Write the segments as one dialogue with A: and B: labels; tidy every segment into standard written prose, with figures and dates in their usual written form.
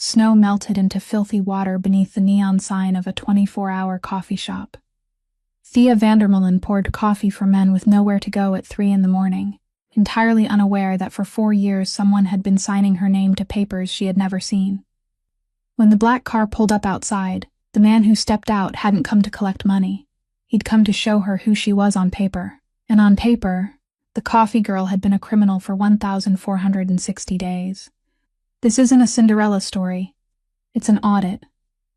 A: Snow melted into filthy water beneath the neon sign of a 24-hour coffee shop. Thea Vandermeulen poured coffee for men with nowhere to go at 3 a.m, entirely unaware that for 4 years someone had been signing her name to papers she had never seen. When the black car pulled up outside, the man who stepped out hadn't come to collect money. He'd come to show her who she was on paper. And on paper, the coffee girl had been a criminal for 1,460 days. This isn't a Cinderella story. It's an audit.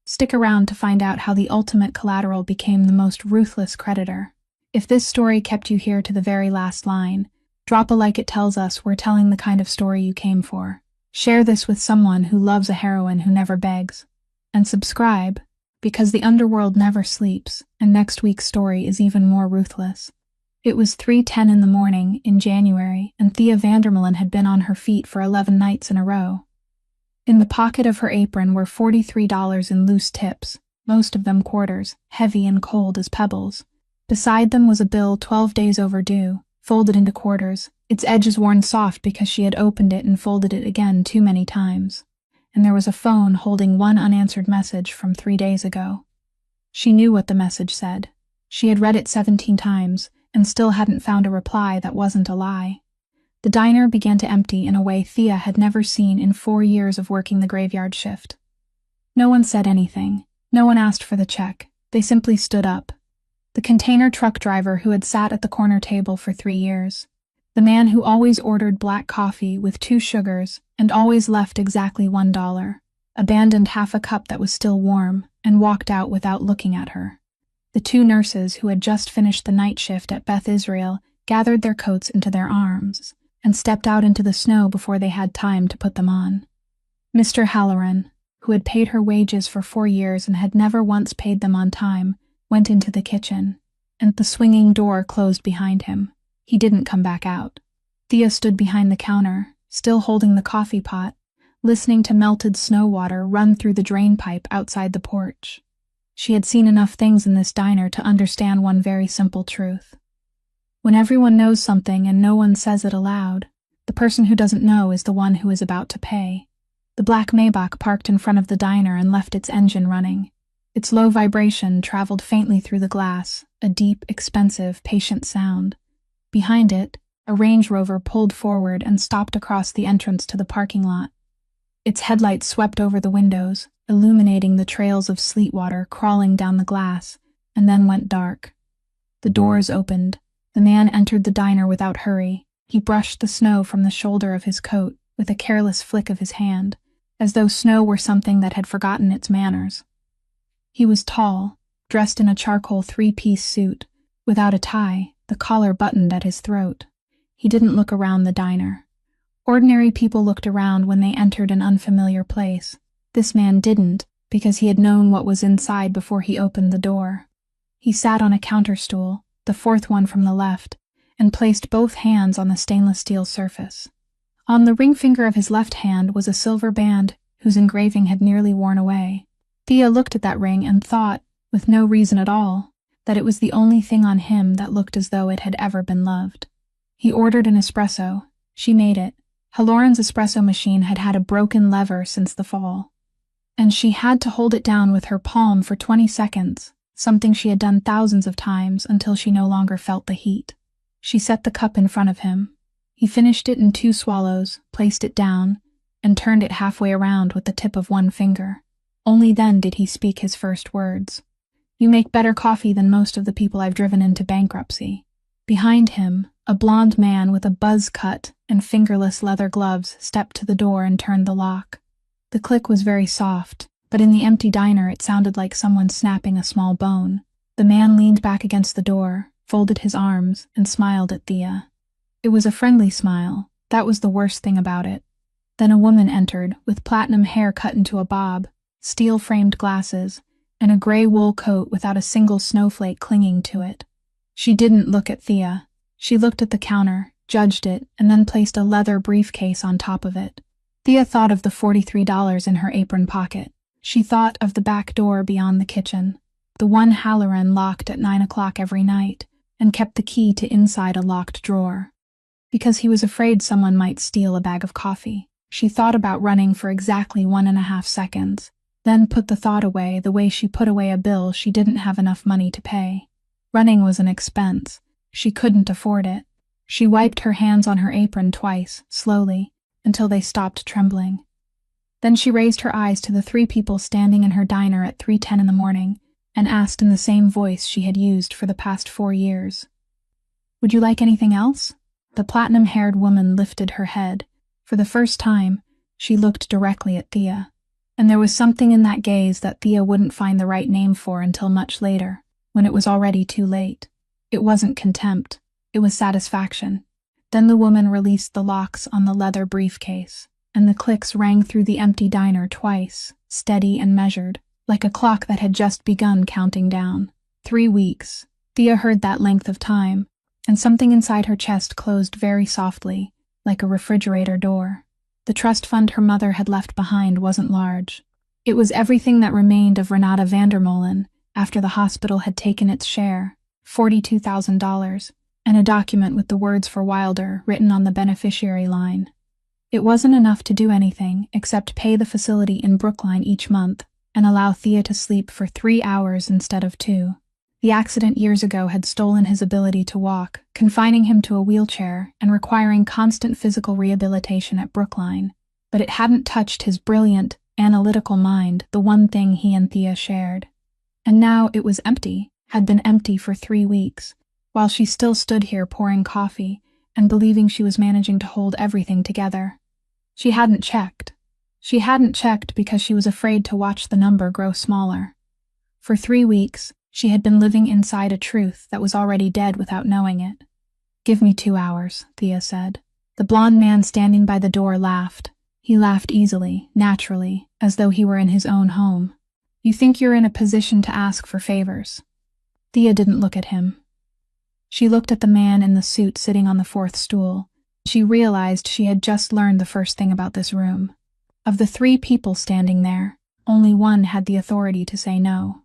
A: Stick around to find out how the ultimate collateral became the most ruthless creditor. If this story kept you here to the very last line, drop a like. It tells us we're telling the kind of story you came for. Share this with someone who loves a heroine who never begs. And subscribe, because the underworld never sleeps, and next week's story is even more ruthless. It was 3:10 in the morning in January, and Thea Vandermeulen had been on her feet for 11 nights in a row. In the pocket of her apron were $43 in loose tips, most of them quarters, heavy and cold as pebbles. Beside them was a bill 12 days overdue, folded into quarters, its edges worn soft because she had opened it and folded it again too many times. And there was a phone holding one unanswered message from 3 days ago. She knew what the message said. She had read it 17 times, and still hadn't found a reply that wasn't a lie. The diner began to empty in a way Thea had never seen in 4 years of working the graveyard shift. No one said anything. No one asked for the check. They simply stood up. The container truck driver who had sat at the corner table for 3 years. The man who always ordered black coffee with 2 sugars and always left exactly $1, abandoned half a cup that was still warm, and walked out without looking at her. The 2 nurses who had just finished the night shift at Beth Israel gathered their coats into their arms and stepped out into the snow before they had time to put them on. Mr. Halloran, who had paid her wages for 4 years and had never once paid them on time, went into the kitchen, and the swinging door closed behind him. He didn't come back out. Thea stood behind the counter, still holding the coffee pot, listening to melted snow water run through the drain pipe outside the porch. She had seen enough things in this diner to understand one very simple truth. When everyone knows something and no one says it aloud, the person who doesn't know is the one who is about to pay. The black Maybach parked in front of the diner and left its engine running. Its low vibration traveled faintly through the glass, a deep, expensive, patient sound. Behind it, a Range Rover pulled forward and stopped across the entrance to the parking lot. Its headlights swept over the windows, illuminating the trails of sleet water crawling down the glass, and then went dark. The doors opened. The man entered the diner without hurry. He brushed the snow from the shoulder of his coat with a careless flick of his hand, as though snow were something that had forgotten its manners. He was tall, dressed in a charcoal 3-piece suit, without a tie, the collar buttoned at his throat. He didn't look around the diner. Ordinary people looked around when they entered an unfamiliar place. This man didn't, because he had known what was inside before he opened the door. He sat on a counter stool, the 4th one from the left, and placed both hands on the stainless steel surface. On the ring finger of his left hand was a silver band whose engraving had nearly worn away. Thea looked at that ring and thought, with no reason at all, that it was the only thing on him that looked as though it had ever been loved. He ordered an espresso. She made it. Halloran's espresso machine had had a broken lever since the fall, and she had to hold it down with her palm for 20 seconds, something she had done thousands of times until she no longer felt the heat. She set the cup in front of him. He finished it in 2 swallows, placed it down, and turned it halfway around with the tip of one finger. Only then did he speak his first words. "You make better coffee than most of the people I've driven into bankruptcy." Behind him, a blond man with a buzz cut and fingerless leather gloves stepped to the door and turned the lock. The click was very soft, but in the empty diner it sounded like someone snapping a small bone. The man leaned back against the door, folded his arms, and smiled at Thea. It was a friendly smile. That was the worst thing about it. Then a woman entered, with platinum hair cut into a bob, steel-framed glasses, and a gray wool coat without a single snowflake clinging to it. She didn't look at Thea. She looked at the counter, judged it, and then placed a leather briefcase on top of it. Thea thought of the $43 in her apron pocket. She thought of the back door beyond the kitchen, the one Halloran locked at 9 o'clock every night, and kept the key to inside a locked drawer. Because he was afraid someone might steal a bag of coffee. She thought about running for exactly 1.5 seconds, then put the thought away the way she put away a bill she didn't have enough money to pay. Running was an expense. She couldn't afford it. She wiped her hands on her apron twice, slowly, until they stopped trembling. Then she raised her eyes to the 3 people standing in her diner at 3:10 in the morning and asked in the same voice she had used for the past 4 years. "Would you like anything else?" The platinum-haired woman lifted her head. For the first time, she looked directly at Thea. And there was something in that gaze that Thea wouldn't find the right name for until much later, when it was already too late. It wasn't contempt. It was satisfaction. Then the woman released the locks on the leather briefcase, and the clicks rang through the empty diner twice, steady and measured, like a clock that had just begun counting down. 3 weeks. Thea heard that length of time, and something inside her chest closed very softly, like a refrigerator door. The trust fund her mother had left behind wasn't large. It was everything that remained of Renata Vandermolen after the hospital had taken its share, $42,000, and a document with the words for Wilder written on the beneficiary line. It wasn't enough to do anything except pay the facility in Brookline each month and allow Thea to sleep for 3 hours instead of 2. The accident years ago had stolen his ability to walk, confining him to a wheelchair and requiring constant physical rehabilitation at Brookline. But it hadn't touched his brilliant, analytical mind, the one thing he and Thea shared. And now it was empty, had been empty for 3 weeks, while she still stood here pouring coffee and believing she was managing to hold everything together. She hadn't checked. She hadn't checked because she was afraid to watch the number grow smaller. For 3 weeks, she had been living inside a truth that was already dead without knowing it. "Give me 2 hours, Thea said. The blonde man standing by the door laughed. He laughed easily, naturally, as though he were in his own home. "You think you're in a position to ask for favors?" Thea didn't look at him. She looked at the man in the suit sitting on the 4th stool. She realized she had just learned the first thing about this room. Of the 3 people standing there, only one had the authority to say no.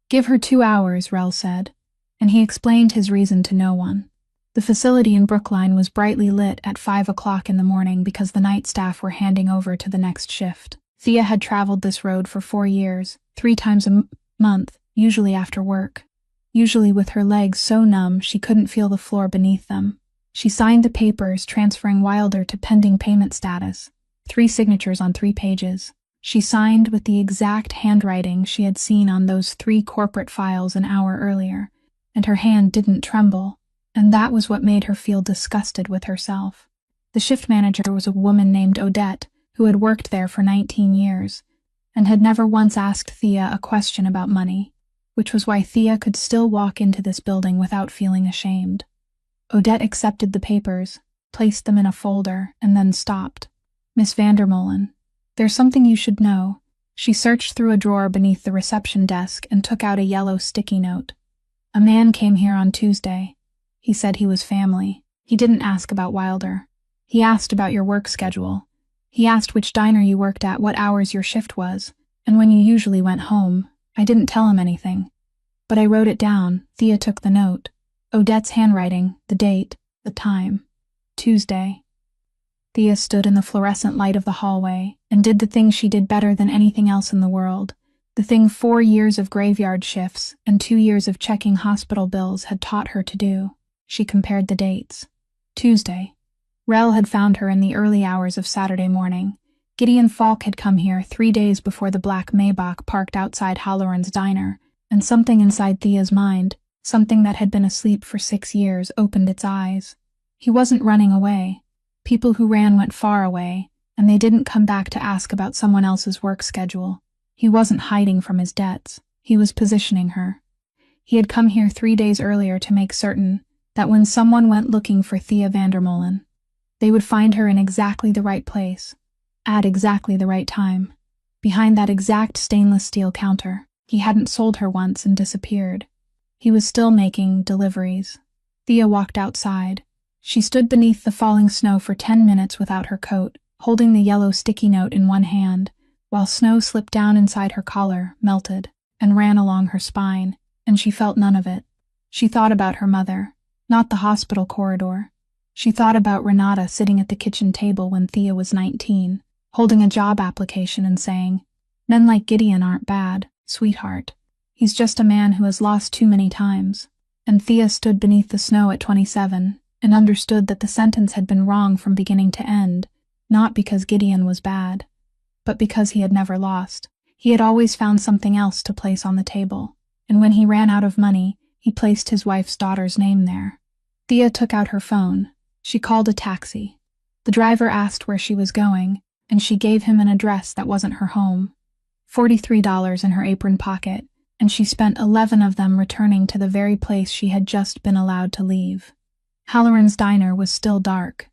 A: "Give her 2 hours, Rel said, and he explained his reason to no one. The facility in Brookline was brightly lit at 5 o'clock in the morning because the night staff were handing over to the next shift. Thea had traveled this road for 4 years, 3 times a month, usually after work. Usually with her legs so numb she couldn't feel the floor beneath them. She signed the papers transferring Wilder to pending payment status. 3 signatures on 3 pages. She signed with the exact handwriting she had seen on those 3 corporate files an hour earlier, and her hand didn't tremble, and that was what made her feel disgusted with herself. The shift manager was a woman named Odette, who had worked there for 19 years, and had never once asked Thea a question about money, which was why Thea could still walk into this building without feeling ashamed. Odette accepted the papers, placed them in a folder, and then stopped. "Miss Vandermolen, there's something you should know." She searched through a drawer beneath the reception desk and took out a yellow sticky note. "A man came here on Tuesday. He said he was family. He didn't ask about Wilder. He asked about your work schedule. He asked which diner you worked at, what hours your shift was, and when you usually went home. I didn't tell him anything. But I wrote it down." Thea took the note. Odette's handwriting, the date, the time. Tuesday. Thea stood in the fluorescent light of the hallway and did the thing she did better than anything else in the world, the thing 4 years of graveyard shifts and 2 years of checking hospital bills had taught her to do. She compared the dates. Tuesday. Rel had found her in the early hours of Saturday morning. Gideon Falk had come here 3 days before the black Maybach parked outside Halloran's diner, and something inside Thea's mind, something that had been asleep for 6 years, opened its eyes. He wasn't running away. People who ran went far away, and they didn't come back to ask about someone else's work schedule. He wasn't hiding from his debts. He was positioning her. He had come here 3 days earlier to make certain that when someone went looking for Thea Vandermolen, they would find her in exactly the right place, at exactly the right time, behind that exact stainless steel counter. He hadn't sold her once and disappeared. He was still making deliveries. Thea walked outside. She stood beneath the falling snow for 10 minutes without her coat, holding the yellow sticky note in one hand, while snow slipped down inside her collar, melted, and ran along her spine, and she felt none of it. She thought about her mother, not the hospital corridor. She thought about Renata sitting at the kitchen table when Thea was 19, holding a job application and saying, "Men like Gideon aren't bad, sweetheart. He's just a man who has lost too many times." And Thea stood beneath the snow at 27 and understood that the sentence had been wrong from beginning to end, not because Gideon was bad, but because he had never lost. He had always found something else to place on the table, and when he ran out of money, he placed his wife's daughter's name there. Thea took out her phone. She called a taxi. The driver asked where she was going, and she gave him an address that wasn't her home. $43 in her apron pocket, and she spent 11 of them returning to the very place she had just been allowed to leave. Halloran's diner was still dark.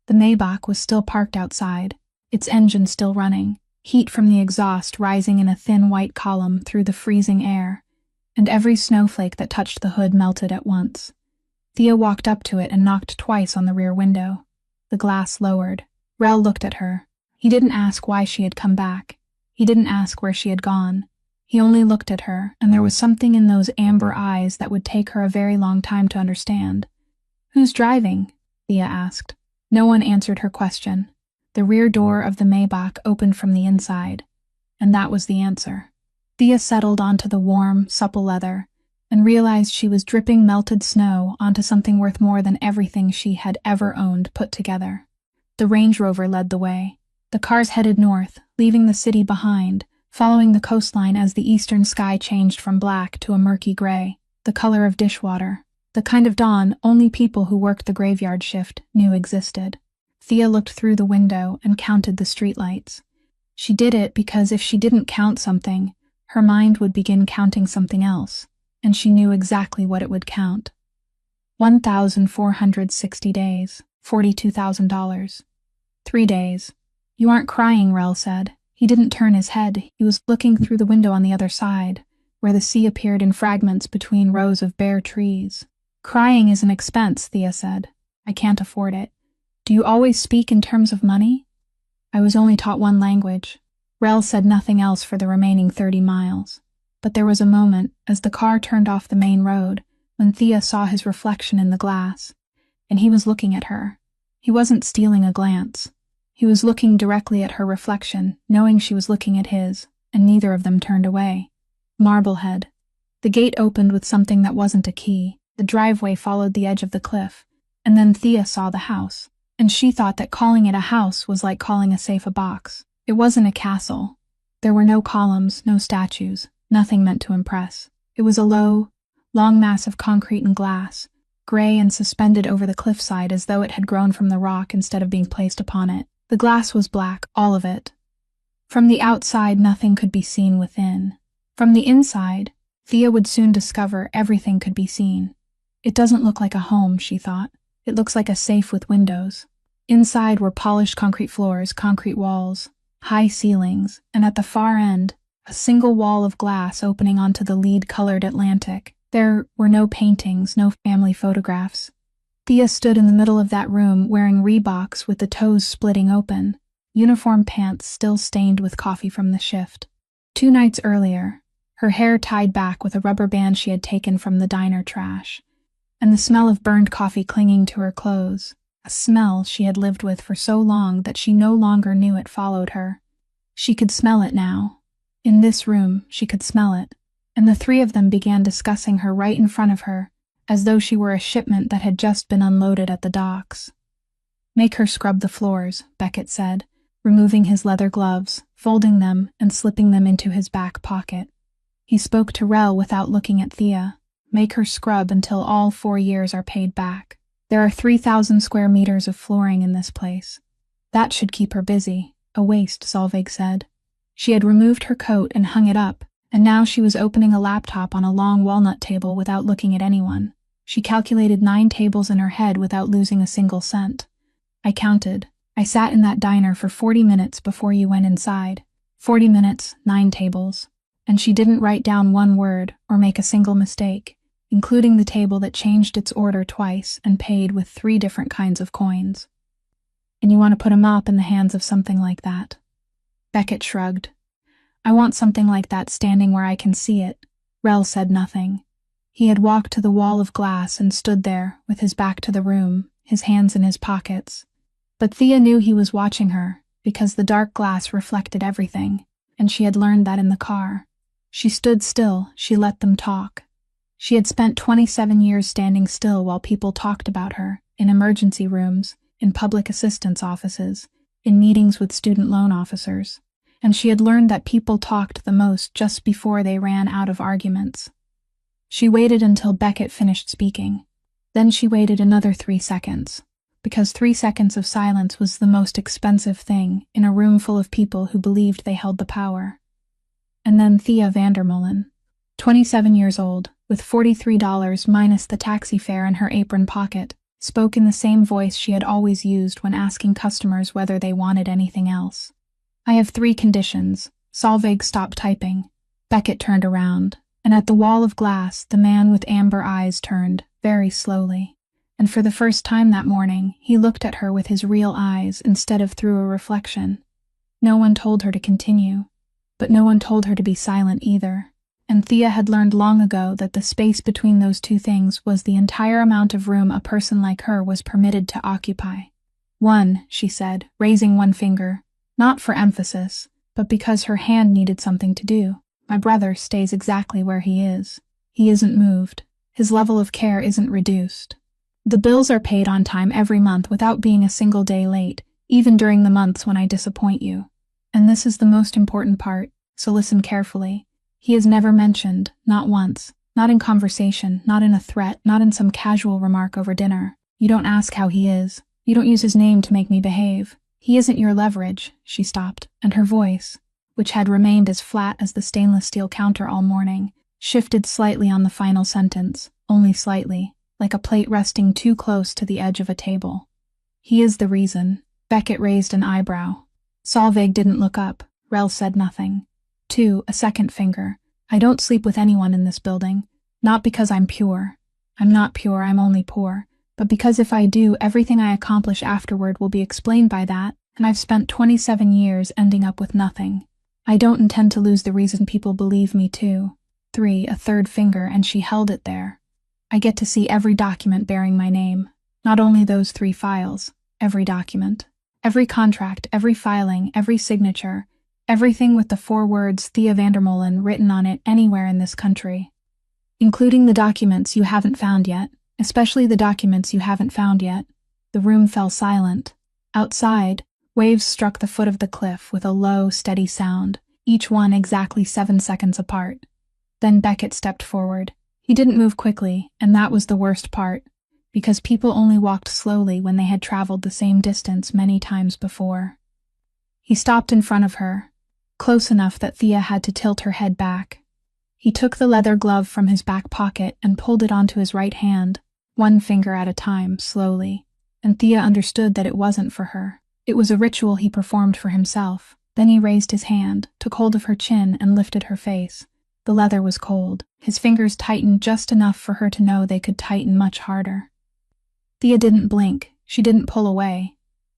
A: The Maybach was still parked outside, its engine still running, heat from the exhaust rising in a thin white column through the freezing air, and every snowflake that touched the hood melted at once. Thea walked up to it and knocked twice on the rear window. The glass lowered. Rel looked at her. He didn't ask why she had come back. He didn't ask where she had gone. He only looked at her, and there was something in those amber eyes that would take her a very long time to understand. "Who's driving?" Thea asked. No one answered her question. The rear door of the Maybach opened from the inside, and that was the answer. Thea settled onto the warm, supple leather and realized she was dripping melted snow onto something worth more than everything she had ever owned put together. The Range Rover led the way. The cars headed north, leaving the city behind, following the coastline as the eastern sky changed from black to a murky gray, the color of dishwater, the kind of dawn only people who worked the graveyard shift knew existed. Thea looked through the window and counted the streetlights. She did it because if she didn't count something, her mind would begin counting something else, and she knew exactly what it would count. 1,460 days, $42,000. 3 days. "You aren't crying," Rel said. He didn't turn his head. He was looking through the window on the other side, where the sea appeared in fragments between rows of bare trees. "Crying is an expense," Thea said. "I can't afford it." "Do you always speak in terms of money?" "I was only taught one language." Rel said nothing else for the remaining 30 miles. But there was a moment, as the car turned off the main road, when Thea saw his reflection in the glass, and he was looking at her. He wasn't stealing a glance. He was looking directly at her reflection, knowing she was looking at his, and neither of them turned away. Marblehead. The gate opened with something that wasn't a key. The driveway followed the edge of the cliff, and then Thea saw the house, and she thought that calling it a house was like calling a safe a box. It wasn't a castle. There were no columns, no statues, nothing meant to impress. It was a low, long mass of concrete and glass, gray and suspended over the cliffside as though it had grown from the rock instead of being placed upon it. The glass was black, all of it. From the outside, nothing could be seen within. From the inside, Thea would soon discover everything could be seen. It doesn't look like a home, she thought. It looks like a safe with windows. Inside were polished concrete floors, concrete walls, high ceilings, and at the far end, a single wall of glass opening onto the lead-colored Atlantic. There were no paintings, no family photographs. Thea stood in the middle of that room wearing Reeboks with the toes splitting open, uniform pants still stained with coffee from the shift. 2 nights earlier, her hair tied back with a rubber band she had taken from the diner trash, and the smell of burned coffee clinging to her clothes, a smell she had lived with for so long that she no longer knew it followed her. She could smell it now. In this room, she could smell it, and the 3 of them began discussing her right in front of her, as though she were a shipment that had just been unloaded at the docks. "Make her scrub the floors," Beckett said, removing his leather gloves, folding them, and slipping them into his back pocket. He spoke to Rel without looking at Thea. "Make her scrub until all 4 years are paid back. There are 3,000 square meters of flooring in this place. That should keep her busy." "A waste," Solveig said. She had removed her coat and hung it up, and now she was opening a laptop on a long walnut table without looking at anyone. She calculated 9 tables in her head without losing a single cent. "I counted. I sat in that diner for 40 minutes before you went inside. 40 minutes, 9 tables. And she didn't write down one word or make a single mistake, including the table that changed its order twice and paid with 3 different kinds of coins." "And you want to put a mop in the hands of something like that?" Beckett shrugged. "I want something like that standing where I can see it." Rel said nothing. He had walked to the wall of glass and stood there, with his back to the room, his hands in his pockets. But Thea knew he was watching her, because the dark glass reflected everything, and she had learned that in the car. She stood still, she let them talk. She had spent 27 years standing still while people talked about her, in emergency rooms, in public assistance offices, in meetings with student loan officers. And she had learned that people talked the most just before they ran out of arguments. She waited until Beckett finished speaking. Then she waited another 3 seconds, because 3 seconds of silence was the most expensive thing in a room full of people who believed they held the power. And then Thea Vandermeulen, 27 years old, with $43 minus the taxi fare in her apron pocket, spoke in the same voice she had always used when asking customers whether they wanted anything else. "I have 3 conditions." Solveig stopped typing. Beckett turned around, and at the wall of glass, the man with amber eyes turned, very slowly. And for the first time that morning, he looked at her with his real eyes instead of through a reflection. No one told her to continue, but no one told her to be silent either. And Thea had learned long ago that the space between those two things was the entire amount of room a person like her was permitted to occupy. "1," she said, raising one finger. Not for emphasis, but because her hand needed something to do. "My brother stays exactly where he is. He isn't moved. His level of care isn't reduced. The bills are paid on time every month without being a single day late, even during the months when I disappoint you. And this is the most important part, so listen carefully. He is never mentioned, not once, not in conversation, not in a threat, not in some casual remark over dinner. You don't ask how he is. You don't use his name to make me behave. He isn't your leverage." She stopped, and her voice, which had remained as flat as the stainless steel counter all morning, shifted slightly on the final sentence, only slightly, like a plate resting too close to the edge of a table. "He is the reason." Beckett raised an eyebrow. Solveig didn't look up. Rel said nothing. 2, a second finger. "I don't sleep with anyone in this building. Not because I'm pure. I'm not pure, I'm only poor. But because if I do, everything I accomplish afterward will be explained by that, and I've spent 27 years ending up with nothing. I don't intend to lose the reason people believe me too." 3, a third finger, and she held it there. "I get to see every document bearing my name. Not only those 3 files, every document. Every contract, every filing, every signature, everything with the 4 words Thea Vandermeulen written on it anywhere in this country. Including the documents you haven't found yet. Especially the documents you haven't found yet." The room fell silent. Outside, waves struck the foot of the cliff with a low, steady sound, each one exactly 7 seconds apart. Then Beckett stepped forward. He didn't move quickly, and that was the worst part, because people only walked slowly when they had traveled the same distance many times before. He stopped in front of her, close enough that Thea had to tilt her head back. He took the leather glove from his back pocket and pulled it onto his right hand, 1 finger at a time, slowly. And Thea understood that it wasn't for her. It was a ritual he performed for himself. Then he raised his hand, took hold of her chin, and lifted her face. The leather was cold. His fingers tightened just enough for her to know they could tighten much harder. Thea didn't blink. She didn't pull away.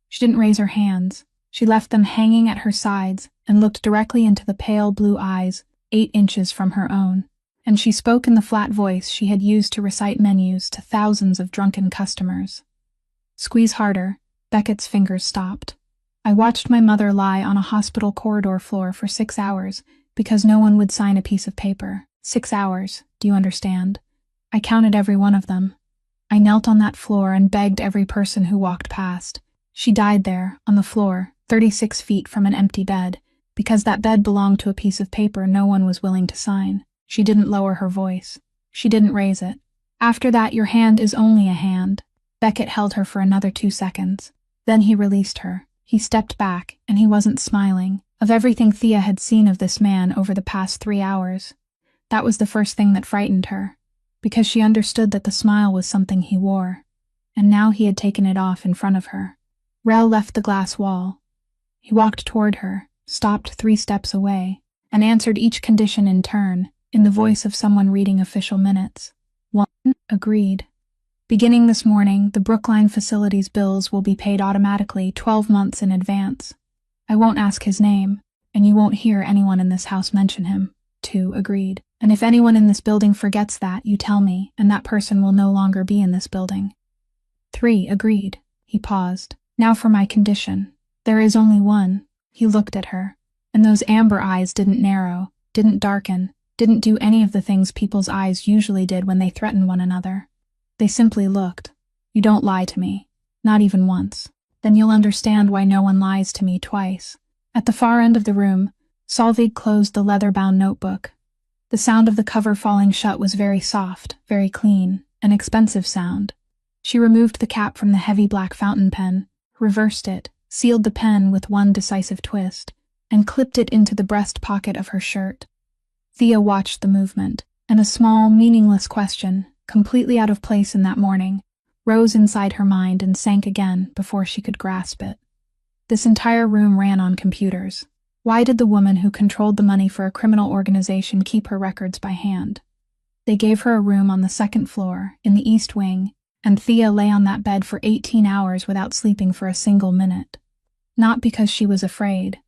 A: She didn't raise her hands. She left them hanging at her sides and looked directly into the pale blue eyes, 8 inches from her own. And she spoke in the flat voice she had used to recite menus to thousands of drunken customers. "Squeeze harder." Beckett's fingers stopped. "I watched my mother lie on a hospital corridor floor for 6 hours because no one would sign a piece of paper. 6 hours, do you understand? I counted every one of them. I knelt on that floor and begged every person who walked past. She died there, on the floor, 36 feet from an empty bed, because that bed belonged to a piece of paper no one was willing to sign." She didn't lower her voice. She didn't raise it. "After that, your hand is only a hand." Beckett held her for another 2 seconds. Then he released her. He stepped back, and he wasn't smiling. Of everything Thea had seen of this man over the past 3 hours, that was the first thing that frightened her, because she understood that the smile was something he wore, and now he had taken it off in front of her. Rel left the glass wall. He walked toward her, stopped 3 steps away, and answered each condition in turn, in the voice of someone reading official minutes. 1, agreed. Beginning this morning, the Brookline facility's bills will be paid automatically 12 months in advance. I won't ask his name, and you won't hear anyone in this house mention him. 2, agreed. And if anyone in this building forgets that, you tell me, and that person will no longer be in this building. 3 agreed. He paused. Now for my condition. There is only one. He looked at her, and those amber eyes didn't narrow, didn't darken, didn't do any of the things people's eyes usually did when they threaten one another. They simply looked. You don't lie to me. Not even once. Then you'll understand why no one lies to me twice. At the far end of the room, Solveig closed the leather-bound notebook. The sound of the cover falling shut was very soft, very clean, an expensive sound. She removed the cap from the heavy black fountain pen, reversed it, sealed the pen with one decisive twist, and clipped it into the breast pocket of her shirt. Thea watched the movement, and a small, meaningless question, completely out of place in that morning, rose inside her mind and sank again before she could grasp it. This entire room ran on computers. Why did the woman who controlled the money for a criminal organization keep her records by hand? They gave her a room on the second floor, in the East Wing, and Thea lay on that bed for 18 hours without sleeping for a single minute. Not because she was afraid,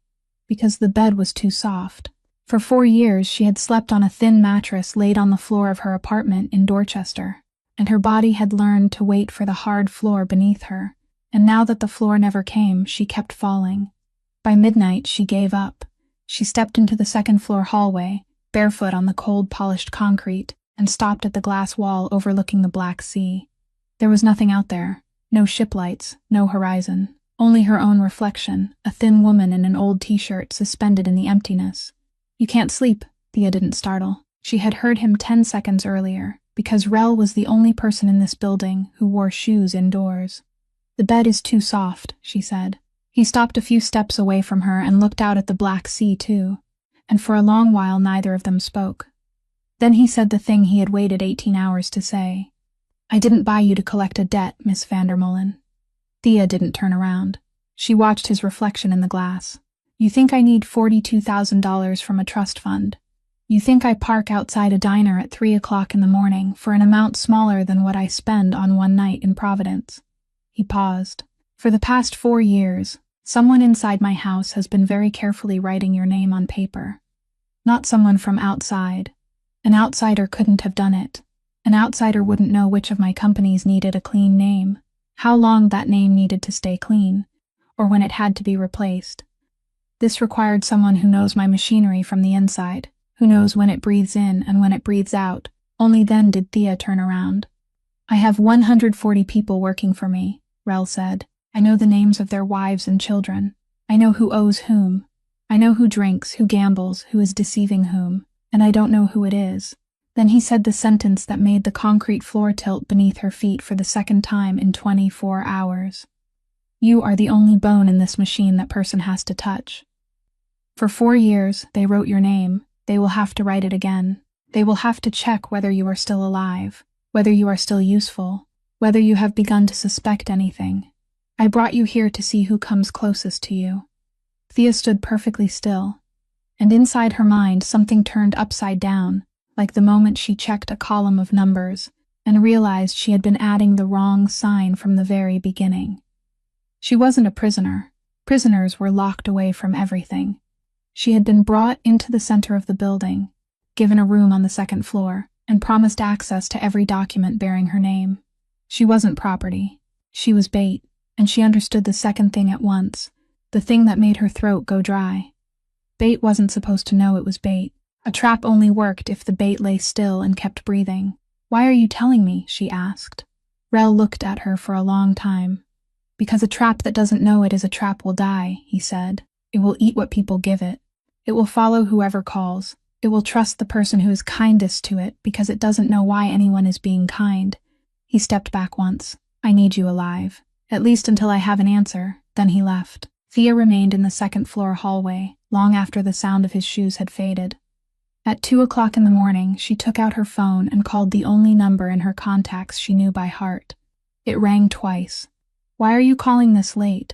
A: because the bed was too soft. For 4 years she had slept on a thin mattress laid on the floor of her apartment in Dorchester, and her body had learned to wait for the hard floor beneath her, and now that the floor never came, she kept falling. By midnight, she gave up. She stepped into the second-floor hallway, barefoot on the cold, polished concrete, and stopped at the glass wall overlooking the Black Sea. There was nothing out there. No ship lights, no horizon. Only her own reflection, a thin woman in an old t-shirt suspended in the emptiness. You can't sleep, Thea didn't startle. She had heard him 10 seconds earlier, because Rel was the only person in this building who wore shoes indoors. The bed is too soft, she said. He stopped a few steps away from her and looked out at the Black Sea too, and for a long while neither of them spoke. Then he said the thing he had waited 18 hours to say. I didn't buy you to collect a debt, Miss Vandermeulen. Thea didn't turn around. She watched his reflection in the glass. You think I need $42,000 from a trust fund. You think I park outside a diner at 3 o'clock in the morning for an amount smaller than what I spend on one night in Providence. He paused. For the past 4 years, someone inside my house has been very carefully writing your name on paper. Not someone from outside. An outsider couldn't have done it. An outsider wouldn't know which of my companies needed a clean name, how long that name needed to stay clean, or when it had to be replaced. This required someone who knows my machinery from the inside, who knows when it breathes in and when it breathes out. Only then did Thea turn around. I have 140 people working for me, Rel said. I know the names of their wives and children. I know who owes whom. I know who drinks, who gambles, who is deceiving whom, and I don't know who it is. Then he said the sentence that made the concrete floor tilt beneath her feet for the second time in 24 hours. You are the only bone in this machine that person has to touch. For 4 years, they wrote your name. They will have to write it again. They will have to check whether you are still alive, whether you are still useful, whether you have begun to suspect anything. I brought you here to see who comes closest to you. Thea stood perfectly still, and inside her mind something turned upside down, like the moment she checked a column of numbers and realized she had been adding the wrong sign from the very beginning. She wasn't a prisoner. Prisoners were locked away from everything. She had been brought into the center of the building, given a room on the second floor, and promised access to every document bearing her name. She wasn't property. She was bait. And she understood the second thing at once, the thing that made her throat go dry. Bait wasn't supposed to know it was bait. A trap only worked if the bait lay still and kept breathing. Why are you telling me? She asked. Rel looked at her for a long time. Because a trap that doesn't know it is a trap will die, he said. It will eat what people give it. It will follow whoever calls. It will trust the person who is kindest to it because it doesn't know why anyone is being kind. He stepped back once. I need you alive. At least until I have an answer. Then he left. Thea remained in the second-floor hallway, long after the sound of his shoes had faded. At 2 o'clock in the morning, she took out her phone and called the only number in her contacts she knew by heart. It rang twice. Why are you calling this late?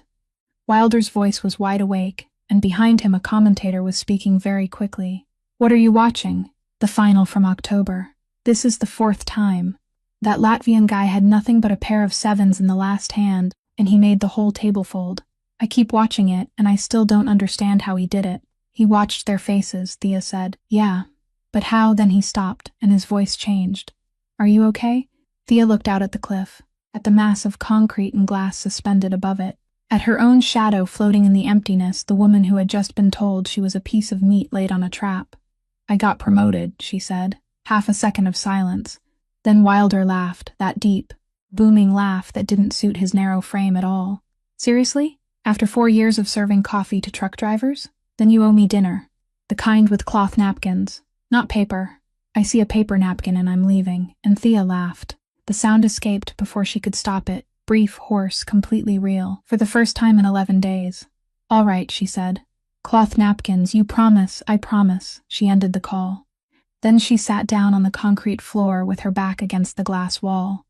A: Wilder's voice was wide awake, and behind him a commentator was speaking very quickly. What are you watching? The final from October. This is the 4th time. That Latvian guy had nothing but a pair of 7s in the last hand, and he made the whole table fold. I keep watching it, and I still don't understand how he did it. He watched their faces, Thea said. Yeah. But how? Then he stopped, and his voice changed. Are you okay? Thea looked out at the cliff. at the mass of concrete and glass suspended above it, at her own shadow floating in the emptiness, the woman who had just been told she was a piece of meat laid on a trap. "I got promoted," she said. Half a second of silence. Then Wilder laughed, that deep, booming laugh that didn't suit his narrow frame at all. "Seriously? After 4 years of serving coffee to truck drivers? Then you owe me dinner. The kind with cloth napkins. Not paper. I see a paper napkin and I'm leaving." And Thea laughed. The sound escaped before she could stop it, brief, hoarse, completely real, for the first time in 11 days. "All right," she said. "Cloth napkins, you promise, I promise." She ended the call. Then she sat down on the concrete floor with her back against the glass wall.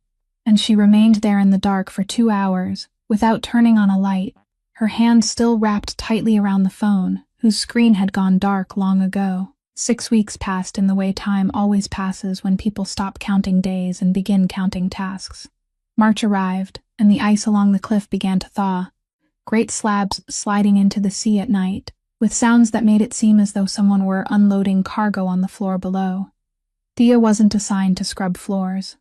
A: And she remained there in the dark for 2 hours, without turning on a light, her hand still wrapped tightly around the phone, whose screen had gone dark long ago. 6 weeks passed in the way time always passes when people stop counting days and begin counting tasks. March arrived, and the ice along the cliff began to thaw, great slabs sliding into the sea at night, with sounds that made it seem as though someone were unloading cargo on the floor below. Thea wasn't assigned to scrub floors.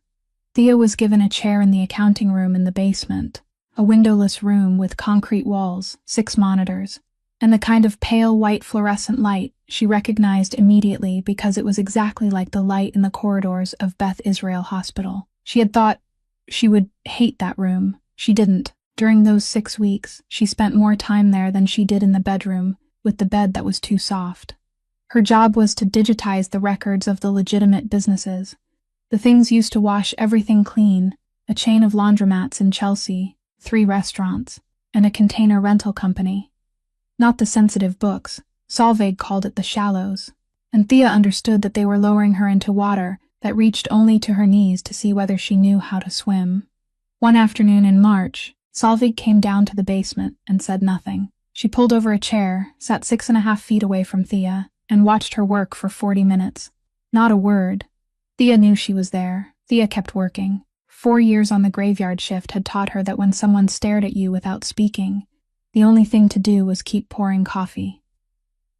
A: Thea was given a chair in the accounting room in the basement, a windowless room with concrete walls, 6 monitors, and the kind of pale white fluorescent light she recognized immediately because it was exactly like the light in the corridors of Beth Israel Hospital. She had thought she would hate that room. She didn't. During those 6 weeks, she spent more time there than she did in the bedroom, with the bed that was too soft. Her job was to digitize the records of the legitimate businesses. The things used to wash everything clean, a chain of laundromats in Chelsea, 3 restaurants, and a container rental company. Not the sensitive books. Solveig called it the shallows. And Thea understood that they were lowering her into water that reached only to her knees to see whether she knew how to swim. One afternoon in March, Solveig came down to the basement and said nothing. She pulled over a chair, sat 6.5 feet away from Thea, and watched her work for 40 minutes. Not a word. Thea knew she was there. Thea kept working. 4 years on the graveyard shift had taught her that when someone stared at you without speaking, the only thing to do was keep pouring coffee.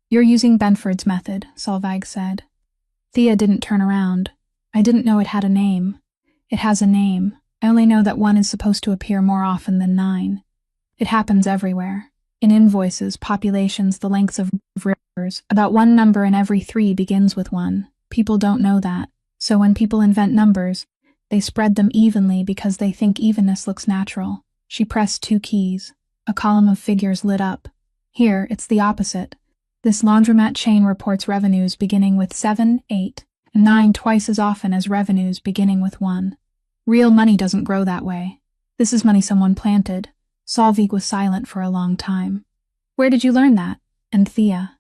A: "You're using Benford's method," Solveig said. Thea didn't turn around. "I didn't know it had a name." "It has a name. I only know that 1 is supposed to appear more often than 9. It happens everywhere. In invoices, populations, the lengths of rivers, about 1 number in every 3 begins with 1. People don't know that. So when people invent numbers, they spread them evenly because they think evenness looks natural." She pressed 2 keys. A column of figures lit up. "Here, it's the opposite. This laundromat chain reports revenues beginning with 7, 8, and 9 twice as often as revenues beginning with 1. Real money doesn't grow that way. This is money someone planted." Solveig was silent for a long time. "Where did you learn that?" And Thea,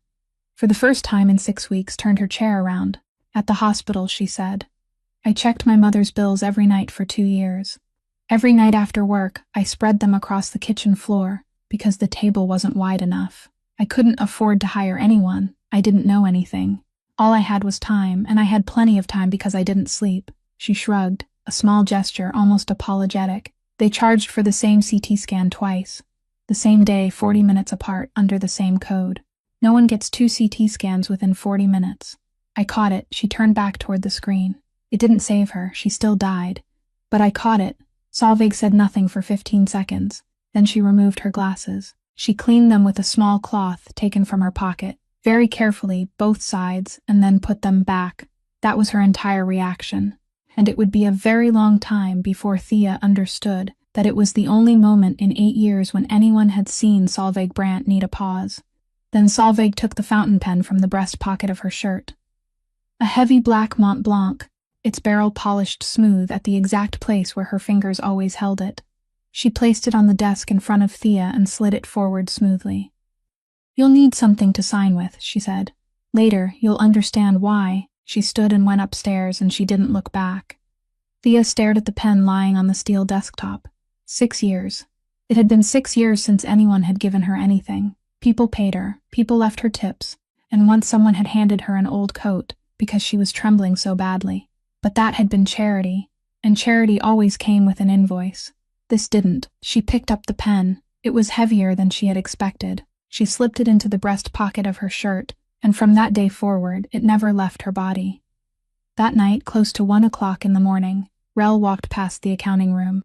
A: for the first time in 6 weeks, turned her chair around. "At the hospital," she said. "I checked my mother's bills every night for 2 years. Every night after work, I spread them across the kitchen floor because the table wasn't wide enough. I couldn't afford to hire anyone. I didn't know anything. All I had was time, and I had plenty of time because I didn't sleep." She shrugged, a small gesture, almost apologetic. "They charged for the same CT scan twice. The same day, 40 minutes apart, under the same code. No one gets 2 CT scans within 40 minutes. I caught it." She turned back toward the screen. "It didn't save her. She still died. But I caught it." Solveig said nothing for 15 seconds. Then she removed her glasses. She cleaned them with a small cloth taken from her pocket, very carefully, both sides, and then put them back. That was her entire reaction. And it would be a very long time before Thea understood that it was the only moment in 8 years when anyone had seen Solveig Brandt need a pause. Then Solveig took the fountain pen from the breast pocket of her shirt. A heavy black Mont Blanc, its barrel polished smooth at the exact place where her fingers always held it. She placed it on the desk in front of Thea and slid it forward smoothly. "You'll need something to sign with," she said. "Later, you'll understand why." She stood and went upstairs, and she didn't look back. Thea stared at the pen lying on the steel desktop. 6 years. It had been 6 years since anyone had given her anything. People paid her, people left her tips, and once someone had handed her an old coat because she was trembling so badly. But that had been charity, and charity always came with an invoice. This didn't. She picked up the pen. It was heavier than she had expected. She slipped it into the breast pocket of her shirt, and from that day forward, it never left her body. That night, close to 1 o'clock in the morning, Rel walked past the accounting room.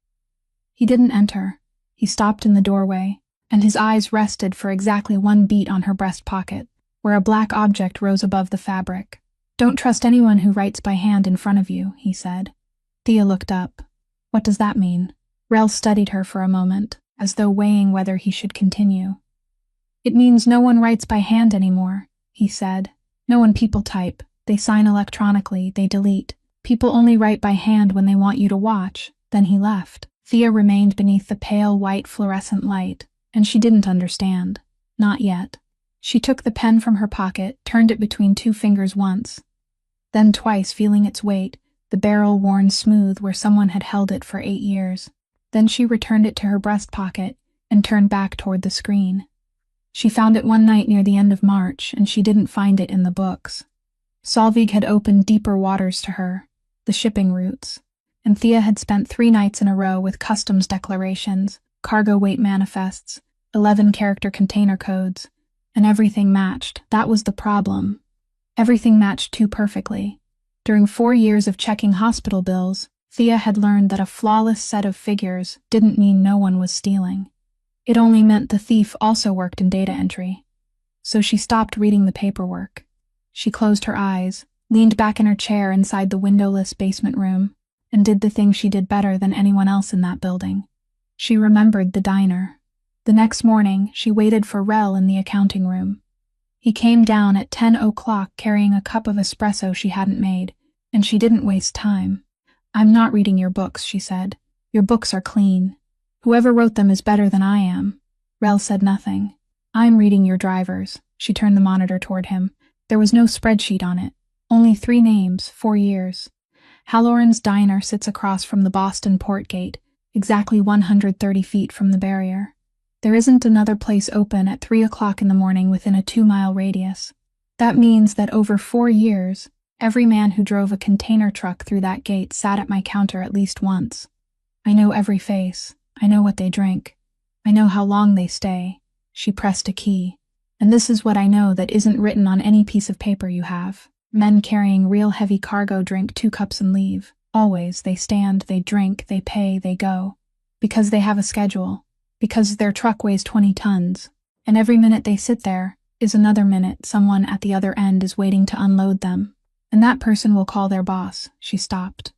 A: He didn't enter. He stopped in the doorway, and his eyes rested for exactly one beat on her breast pocket, where a black object rose above the fabric. "Don't trust anyone who writes by hand in front of you," he said. Thea looked up. "What does that mean?" Rel studied her for a moment, as though weighing whether he should continue. "It means no one writes by hand anymore," he said. "No one people type. They sign electronically, they delete. People only write by hand when they want you to watch." Then he left. Thea remained beneath the pale white fluorescent light, and she didn't understand. Not yet. She took the pen from her pocket, turned it between two fingers once, then twice, feeling its weight, the barrel worn smooth where someone had held it for 8 years. Then she returned it to her breast pocket and turned back toward the screen. She found it one night near the end of March, and she didn't find it in the books. Solveig had opened deeper waters to her, the shipping routes, and Thea had spent 3 nights in a row with customs declarations, cargo weight manifests, 11-character container codes, and everything matched. That was the problem. Everything matched too perfectly. During 4 years of checking hospital bills, Thea had learned that a flawless set of figures didn't mean no one was stealing. It only meant the thief also worked in data entry. So she stopped reading the paperwork. She closed her eyes, leaned back in her chair inside the windowless basement room, and did the thing she did better than anyone else in that building. She remembered the diner. The next morning, she waited for Rel in the accounting room. He came down at 10 o'clock carrying a cup of espresso she hadn't made, and she didn't waste time. "I'm not reading your books," she said. "Your books are clean. Whoever wrote them is better than I am." Rel said nothing. "I'm reading your drivers." She turned the monitor toward him. There was no spreadsheet on it. Only 3 names, 4 years. Halloran's Diner sits across from the Boston Port Gate, exactly 130 feet from the barrier. There isn't another place open at 3 o'clock in the morning within a 2-mile radius. That means that over 4 years, every man who drove a container truck through that gate sat at my counter at least once. I know every face. I know what they drink. I know how long they stay. She pressed a key. "And this is what I know that isn't written on any piece of paper you have. Men carrying real heavy cargo drink 2 cups and leave. Always. They stand, they drink, they pay, they go. Because they have a schedule. Because their truck weighs 20 tons. And every minute they sit there is another minute someone at the other end is waiting to unload them. And that person will call their boss." She stopped.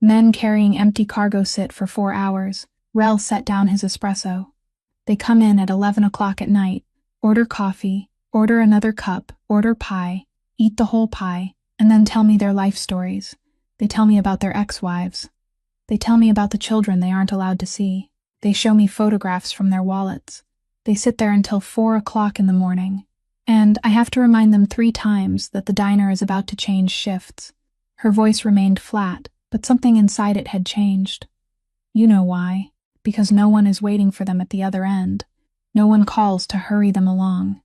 A: Men carrying empty cargo sit for 4 hours. Rel set down his espresso. They come in at 11 o'clock at night, order coffee, order another cup, order pie, eat the whole pie, and then tell me their life stories. They tell me about their ex-wives. They tell me about the children they aren't allowed to see. They show me photographs from their wallets. They sit there until 4 o'clock in the morning. And I have to remind them 3 times that the diner is about to change shifts. Her voice remained flat, but something inside it had changed. "You know why. Because no one is waiting for them at the other end. No one calls to hurry them along.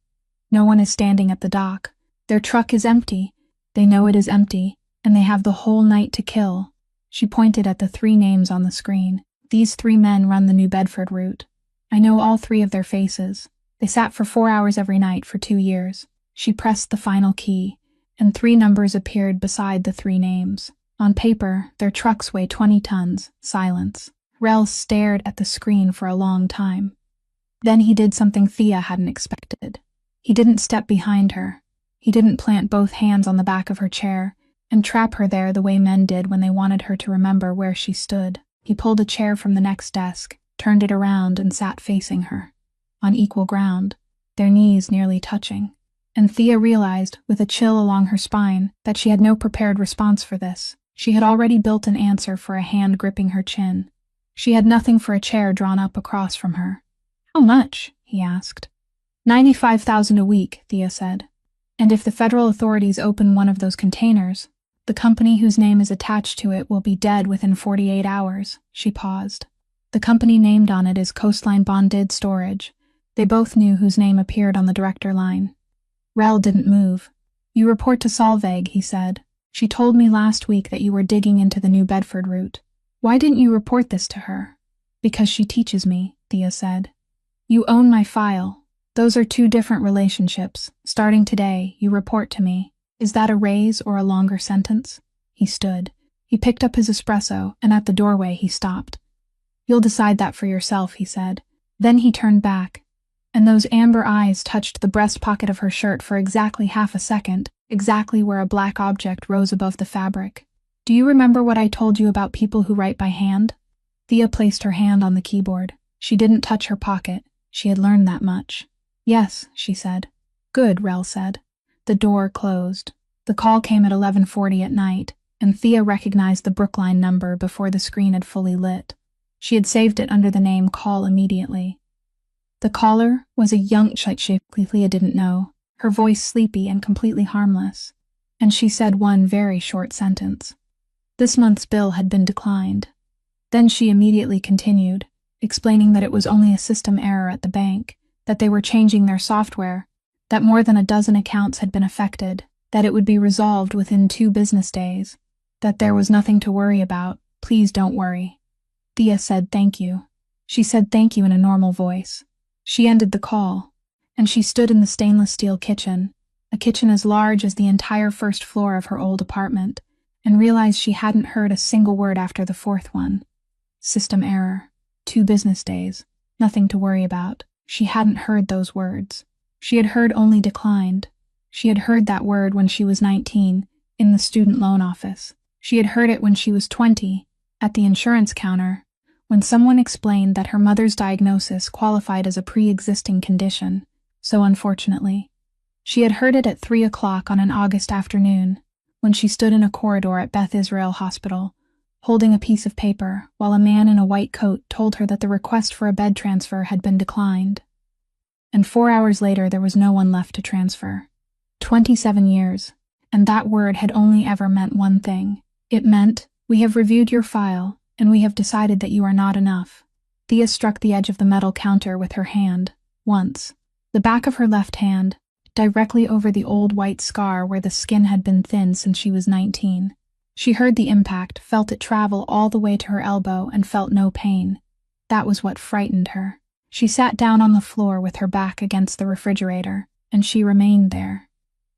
A: No one is standing at the dock. Their truck is empty. They know it is empty, and they have the whole night to kill." She pointed at the 3 names on the screen. "These 3 men run the New Bedford route. I know all 3 of their faces. They sat for 4 hours every night for 2 years. She pressed the final key, and 3 numbers appeared beside the 3 names. On paper, their trucks weigh 20 tons. Silence. Rel stared at the screen for a long time. Then he did something Thea hadn't expected. He didn't step behind her. He didn't plant both hands on the back of her chair and trap her there the way men did when they wanted her to remember where she stood. He pulled a chair from the next desk, turned it around, and sat facing her, on equal ground, their knees nearly touching. And Thea realized, with a chill along her spine, that she had no prepared response for this. She had already built an answer for a hand gripping her chin. She had nothing for a chair drawn up across from her. "How much?" he asked. $95,000 a week, Thea said. "And if the federal authorities open one of those containers, the company whose name is attached to it will be dead within 48 hours. She paused. "The company named on it is Coastline Bonded Storage." They both knew whose name appeared on the director line. Rel didn't move. "You report to Solveig," he said. "She told me last week that you were digging into the New Bedford route. Why didn't you report this to her?" "Because she teaches me," Thea said. "You own my file. Those are 2 different relationships. Starting today, you report to me. Is that a raise or a longer sentence?" He stood. He picked up his espresso, and at the doorway he stopped. You'll decide that for yourself, he said. Then he turned back, and those amber eyes touched the breast pocket of her shirt for exactly half a second, exactly where a black object rose above the fabric. Do you remember what I told you about people who write by hand? Thea placed her hand on the keyboard. She didn't touch her pocket. She had learned that much. Yes, she said. Good, Rel said. The door closed. The call came at 11:40 at night, and Thea recognized the Brookline number before the screen had fully lit. She had saved it under the name Call Immediately. The caller was a young chick Thea didn't know, her voice sleepy and completely harmless, and she said one very short sentence. This month's bill had been declined. Then she immediately continued, explaining that it was only a system error at the bank, that they were changing their software, that more than a dozen accounts had been affected, that it would be resolved within 2 business days, that there was nothing to worry about. Please don't worry. Thea said thank you. She said thank you in a normal voice. She ended the call, and she stood in the stainless steel kitchen, a kitchen as large as the entire first floor of her old apartment, and realized she hadn't heard a single word after the 4th one. System error. 2 business days. Nothing to worry about. She hadn't heard those words. She had heard only declined. She had heard that word when she was 19, in the student loan office. She had heard it when she was 20, at the insurance counter, when someone explained that her mother's diagnosis qualified as a pre-existing condition, so unfortunately. She had heard it at 3 o'clock on an August afternoon, when she stood in a corridor at Beth Israel Hospital, holding a piece of paper, while a man in a white coat told her that the request for a bed transfer had been declined. And 4 hours later there was no one left to transfer. 27 years, and that word had only ever meant one thing. It meant, we have reviewed your file, and we have decided that you are not enough. Thea struck the edge of the metal counter with her hand, once. The back of her left hand, directly over the old white scar where the skin had been thin since she was 19. She heard the impact, felt it travel all the way to her elbow, and felt no pain. That was what frightened her. She sat down on the floor with her back against the refrigerator, and she remained there.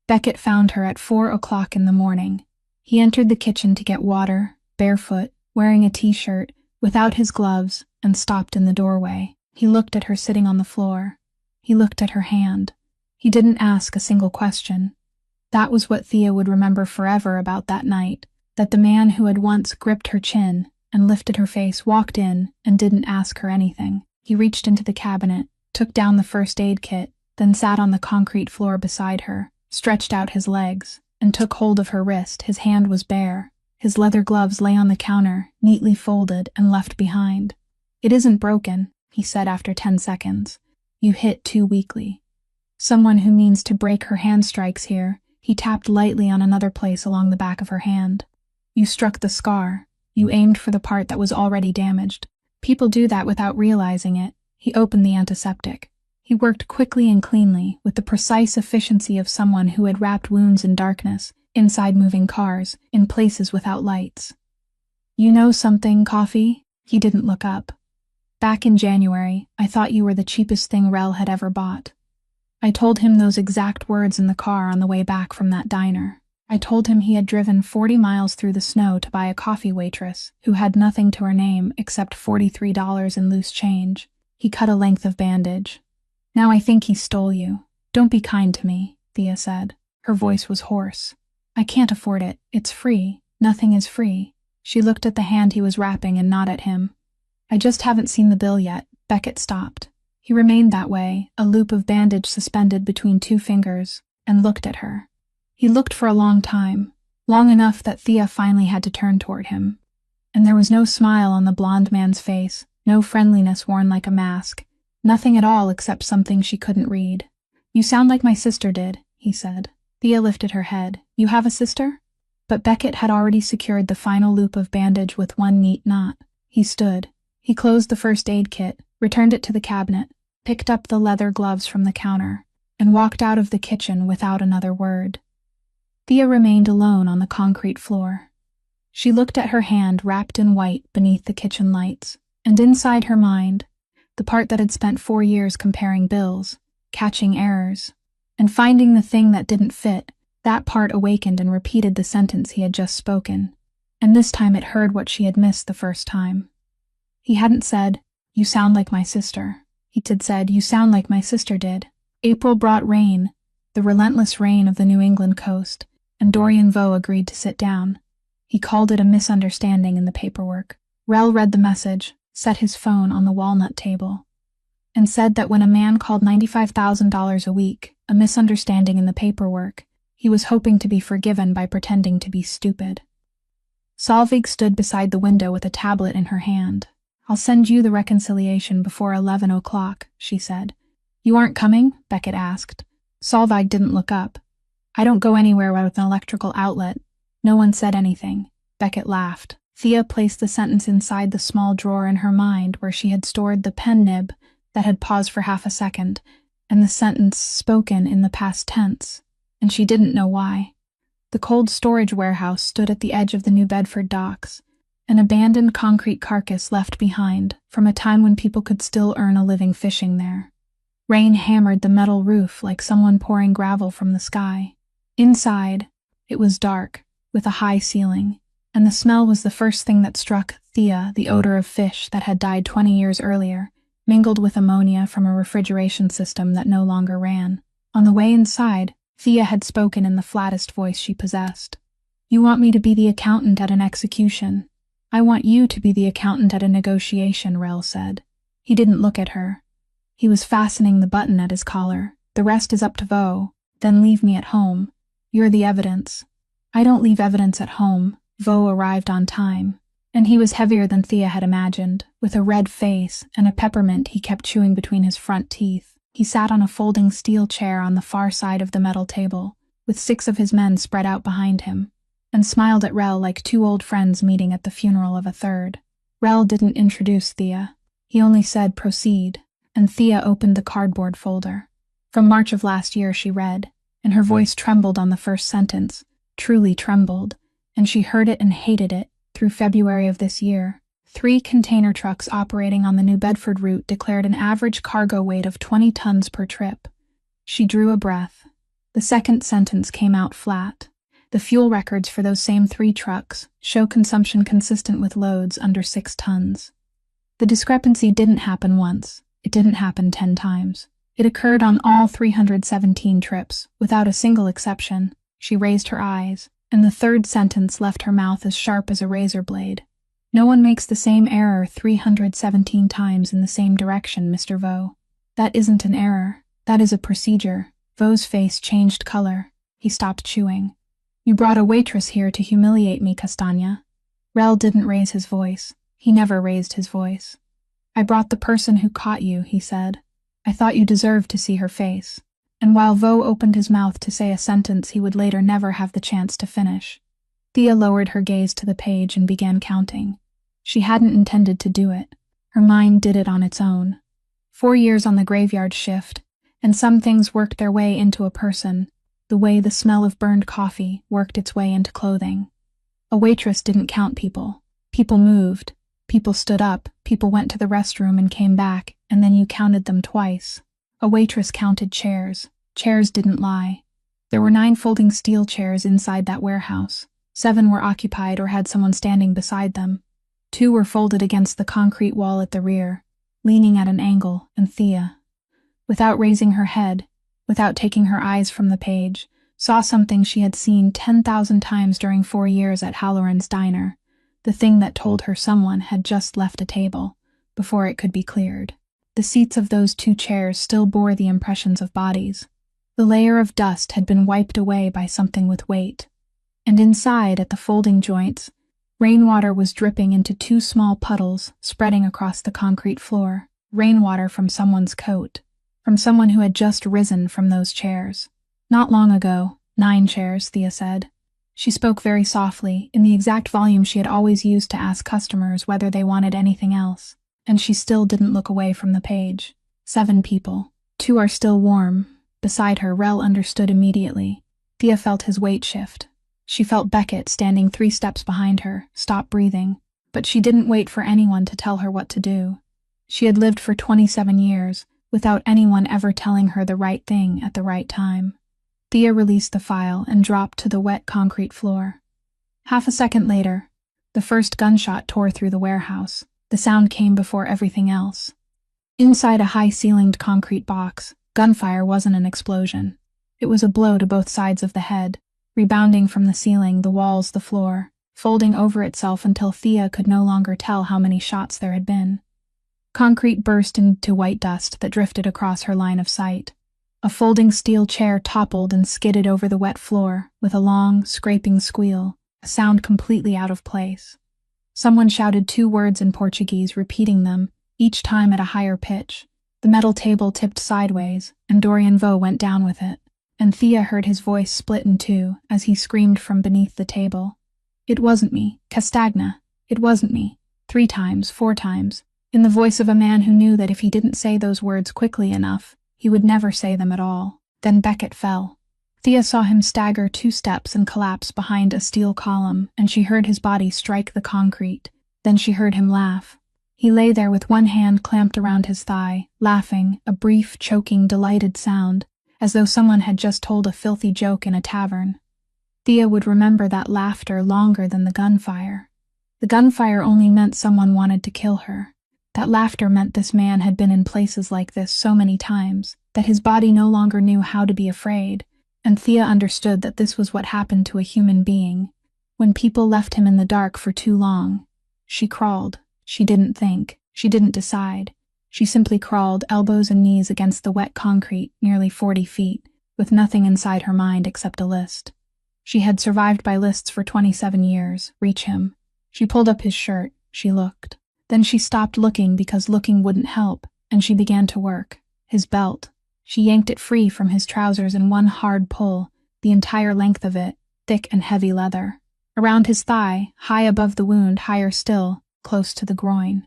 A: Beckett found her at 4 o'clock in the morning. He entered the kitchen to get water, barefoot, wearing a t-shirt, without his gloves, and stopped in the doorway. He looked at her sitting on the floor. He looked at her hand. He didn't ask a single question. That was what Thea would remember forever about that night, that the man who had once gripped her chin and lifted her face walked in and didn't ask her anything. He reached into the cabinet, took down the first aid kit, then sat on the concrete floor beside her, stretched out his legs, and took hold of her wrist. His hand was bare. His leather gloves lay on the counter, neatly folded and left behind. It isn't broken, he said after 10 seconds. You hit too weakly. Someone who means to break her hand strikes here. He tapped lightly on another place along the back of her hand. You struck the scar. You aimed for the part that was already damaged. People do that without realizing it. He opened the antiseptic. He worked quickly and cleanly, with the precise efficiency of someone who had wrapped wounds in darkness, inside moving cars, in places without lights. You know something, Coffee? He didn't look up. Back in January, I thought you were the cheapest thing Rel had ever bought. I told him those exact words in the car on the way back from that diner. I told him he had driven 40 miles through the snow to buy a coffee waitress who had nothing to her name except $43 in loose change. He cut a length of bandage. Now I think he stole you. Don't be kind to me, Thea said. Her voice was hoarse. I can't afford it. It's free. Nothing is free. She looked at the hand he was wrapping and not at him. I just haven't seen the bill yet. Beckett stopped. He remained that way, a loop of bandage suspended between 2 fingers, and looked at her. He looked for a long time, long enough that Thea finally had to turn toward him. And there was no smile on the blonde man's face, no friendliness worn like a mask, nothing at all except something she couldn't read. You sound like my sister did, he said. Thea lifted her head. You have a sister? But Beckett had already secured the final loop of bandage with one neat knot. He stood. He closed the first aid kit, returned it to the cabinet, picked up the leather gloves from the counter, and walked out of the kitchen without another word. Thea remained alone on the concrete floor. She looked at her hand wrapped in white beneath the kitchen lights, and inside her mind, the part that had spent 4 years comparing bills, catching errors, and finding the thing that didn't fit, that part awakened and repeated the sentence he had just spoken, and this time it heard what she had missed the first time. He hadn't said, "You sound like my sister." He'd said, "You sound like my sister did." April brought rain, the relentless rain of the New England coast, and Dorian Vaux agreed to sit down. He called it a misunderstanding in the paperwork. Rel read the message, set his phone on the walnut table, and said that when a man called $95,000 a week a misunderstanding in the paperwork, he was hoping to be forgiven by pretending to be stupid. Solveig stood beside the window with a tablet in her hand. "I'll send you the reconciliation before 11 o'clock, she said. "You aren't coming?" Beckett asked. Solveig didn't look up. "I don't go anywhere with an electrical outlet." No one said anything. Beckett laughed. Thea placed the sentence inside the small drawer in her mind where she had stored the pen nib that had paused for half a second, and the sentence spoken in the past tense, and she didn't know why. The cold storage warehouse stood at the edge of the New Bedford docks, an abandoned concrete carcass left behind from a time when people could still earn a living fishing there. Rain hammered the metal roof like someone pouring gravel from the sky. Inside, it was dark, with a high ceiling, and the smell was the first thing that struck Thea, the odor of fish that had died 20 years earlier, mingled with ammonia from a refrigeration system that no longer ran. On the way inside, Thea had spoken in the flattest voice she possessed. "You want me to be the accountant at an execution. I want you to be the accountant at a negotiation," Rel said. He didn't look at her. He was fastening the button at his collar. "The rest is up to Vaux. Then leave me at home. You're the evidence." "I don't leave evidence at home." Vaux arrived on time, and he was heavier than Thea had imagined, with a red face and a peppermint he kept chewing between his front teeth. He sat on a folding steel chair on the far side of the metal table, with 6 of his men spread out behind him, and smiled at Rel like 2 old friends meeting at the funeral of a third. Rel didn't introduce Thea. He only said, "Proceed," and Thea opened the cardboard folder. From March of last year, she read, and her voice trembled on the first sentence, truly trembled, and she heard it and hated it, through February of this year. 3 container trucks operating on the New Bedford route declared an average cargo weight of 20 tons per trip. She drew a breath. The second sentence came out flat. The fuel records for those same 3 trucks show consumption consistent with loads under 6 tons. The discrepancy didn't happen once. It didn't happen 10 times. It occurred on all 317 trips, without a single exception. She raised her eyes, and the third sentence left her mouth as sharp as a razor blade. "No one makes the same error 317 times in the same direction, Mr. Vaux. That isn't an error. That is a procedure." Vaux's face changed color. He stopped chewing. "You brought a waitress here to humiliate me, Castagna." Rel didn't raise his voice. He never raised his voice. "I brought the person who caught you," he said. "I thought you deserved to see her face." And while Vaux opened his mouth to say a sentence he would later never have the chance to finish, Thea lowered her gaze to the page and began counting. She hadn't intended to do it. Her mind did it on its own. 4 years on the graveyard shift, and some things worked their way into a person, the way the smell of burned coffee worked its way into clothing. A waitress didn't count people. People moved. People stood up. People went to the restroom and came back, and then you counted them twice. A waitress counted chairs. Chairs didn't lie. There were 9 folding steel chairs inside that warehouse. 7 were occupied or had someone standing beside them. 2 were folded against the concrete wall at the rear, leaning at an angle, and Thea, without raising her head, without taking her eyes from the page, saw something she had seen 10,000 times during 4 years at Halloran's diner, the thing that told her someone had just left a table, before it could be cleared. The seats of those 2 chairs still bore the impressions of bodies. The layer of dust had been wiped away by something with weight, and inside, at the folding joints, rainwater was dripping into 2 small puddles spreading across the concrete floor. Rainwater from someone's coat, from someone who had just risen from those chairs. "Not long ago, 9 chairs," Thea said. She spoke very softly, in the exact volume she had always used to ask customers whether they wanted anything else, and she still didn't look away from the page. 7 people. 2 are still warm. Beside her, Rel understood immediately. Thea felt his weight shift. She felt Beckett standing 3 steps behind her, stop breathing, but she didn't wait for anyone to tell her what to do. She had lived for 27 years, without anyone ever telling her the right thing at the right time. Thea released the file and dropped to the wet concrete floor. Half a second later, the first gunshot tore through the warehouse. The sound came before everything else. Inside a high-ceilinged concrete box, gunfire wasn't an explosion. It was a blow to both sides of the head, rebounding from the ceiling, the walls, the floor, folding over itself until Thea could no longer tell how many shots there had been. Concrete burst into white dust that drifted across her line of sight. A folding steel chair toppled and skidded over the wet floor with a long, scraping squeal, a sound completely out of place. Someone shouted 2 words in Portuguese, repeating them, each time at a higher pitch. The metal table tipped sideways, and Dorian Vo went down with it, and Thea heard his voice split in 2 as he screamed from beneath the table. "It wasn't me, Castagna. It wasn't me." 3 times, 4 times, in the voice of a man who knew that if he didn't say those words quickly enough, he would never say them at all. Then Beckett fell. Thea saw him stagger 2 steps and collapse behind a steel column, and she heard his body strike the concrete. Then she heard him laugh. He lay there with one hand clamped around his thigh, laughing, a brief, choking, delighted sound, as though someone had just told a filthy joke in a tavern. Thea would remember that laughter longer than the gunfire. The gunfire only meant someone wanted to kill her. That laughter meant this man had been in places like this so many times, that his body no longer knew how to be afraid, and Thea understood that this was what happened to a human being, when people left him in the dark for too long. She crawled. She didn't think. She didn't decide. She simply crawled, elbows and knees against the wet concrete, nearly 40 feet, with nothing inside her mind except a list. She had survived by lists for 27 years. Reach him. She pulled up his shirt. She looked. Then she stopped looking because looking wouldn't help, and she began to work. His belt. She yanked it free from his trousers in one hard pull, the entire length of it, thick and heavy leather. Around his thigh, high above the wound, higher still, close to the groin.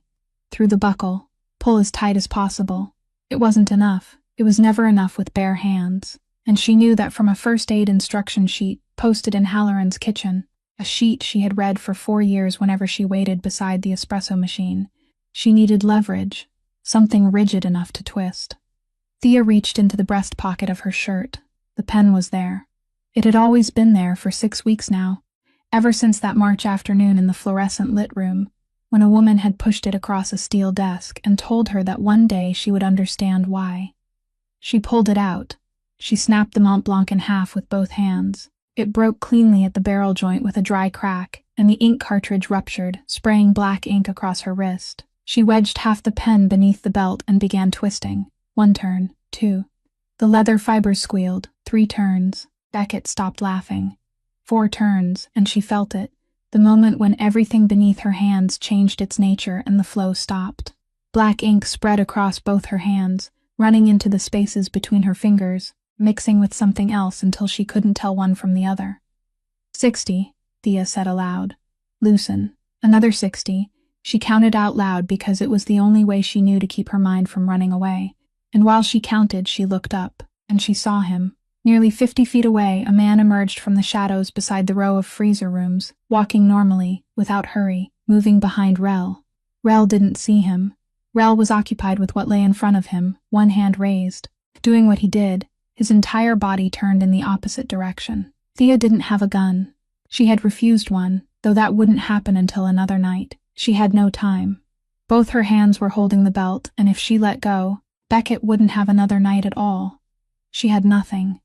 A: Through the buckle. Pull as tight as possible. It wasn't enough. It was never enough with bare hands. And she knew that from a first aid instruction sheet posted in Halloran's kitchen, a sheet she had read for 4 years whenever she waited beside the espresso machine. She needed leverage, something rigid enough to twist. Thea reached into the breast pocket of her shirt. The pen was there. It had always been there for 6 weeks now, ever since that March afternoon in the fluorescent lit room, when a woman had pushed it across a steel desk and told her that one day she would understand why. She pulled it out. She snapped the Mont Blanc in half with both hands. It broke cleanly at the barrel joint with a dry crack, and the ink cartridge ruptured, spraying black ink across her wrist. She wedged half the pen beneath the belt and began twisting. 1 turn, 2. The leather fibers squealed. 3 turns. Beckett stopped laughing. 4 turns, and she felt it, the moment when everything beneath her hands changed its nature and the flow stopped. Black ink spread across both her hands, running into the spaces between her fingers, mixing with something else until she couldn't tell one from the other. 60, Thea said aloud. Loosen. Another 60. She counted out loud because it was the only way she knew to keep her mind from running away. And while she counted, she looked up, and she saw him. Nearly 50 feet away, a man emerged from the shadows beside the row of freezer rooms, walking normally, without hurry, moving behind Rel. Rel didn't see him. Rel was occupied with what lay in front of him, one hand raised. Doing what he did, his entire body turned in the opposite direction. Thea didn't have a gun. She had refused one, though that wouldn't happen until another night. She had no time. Both her hands were holding the belt, and if she let go, Beckett wouldn't have another night at all. She had nothing.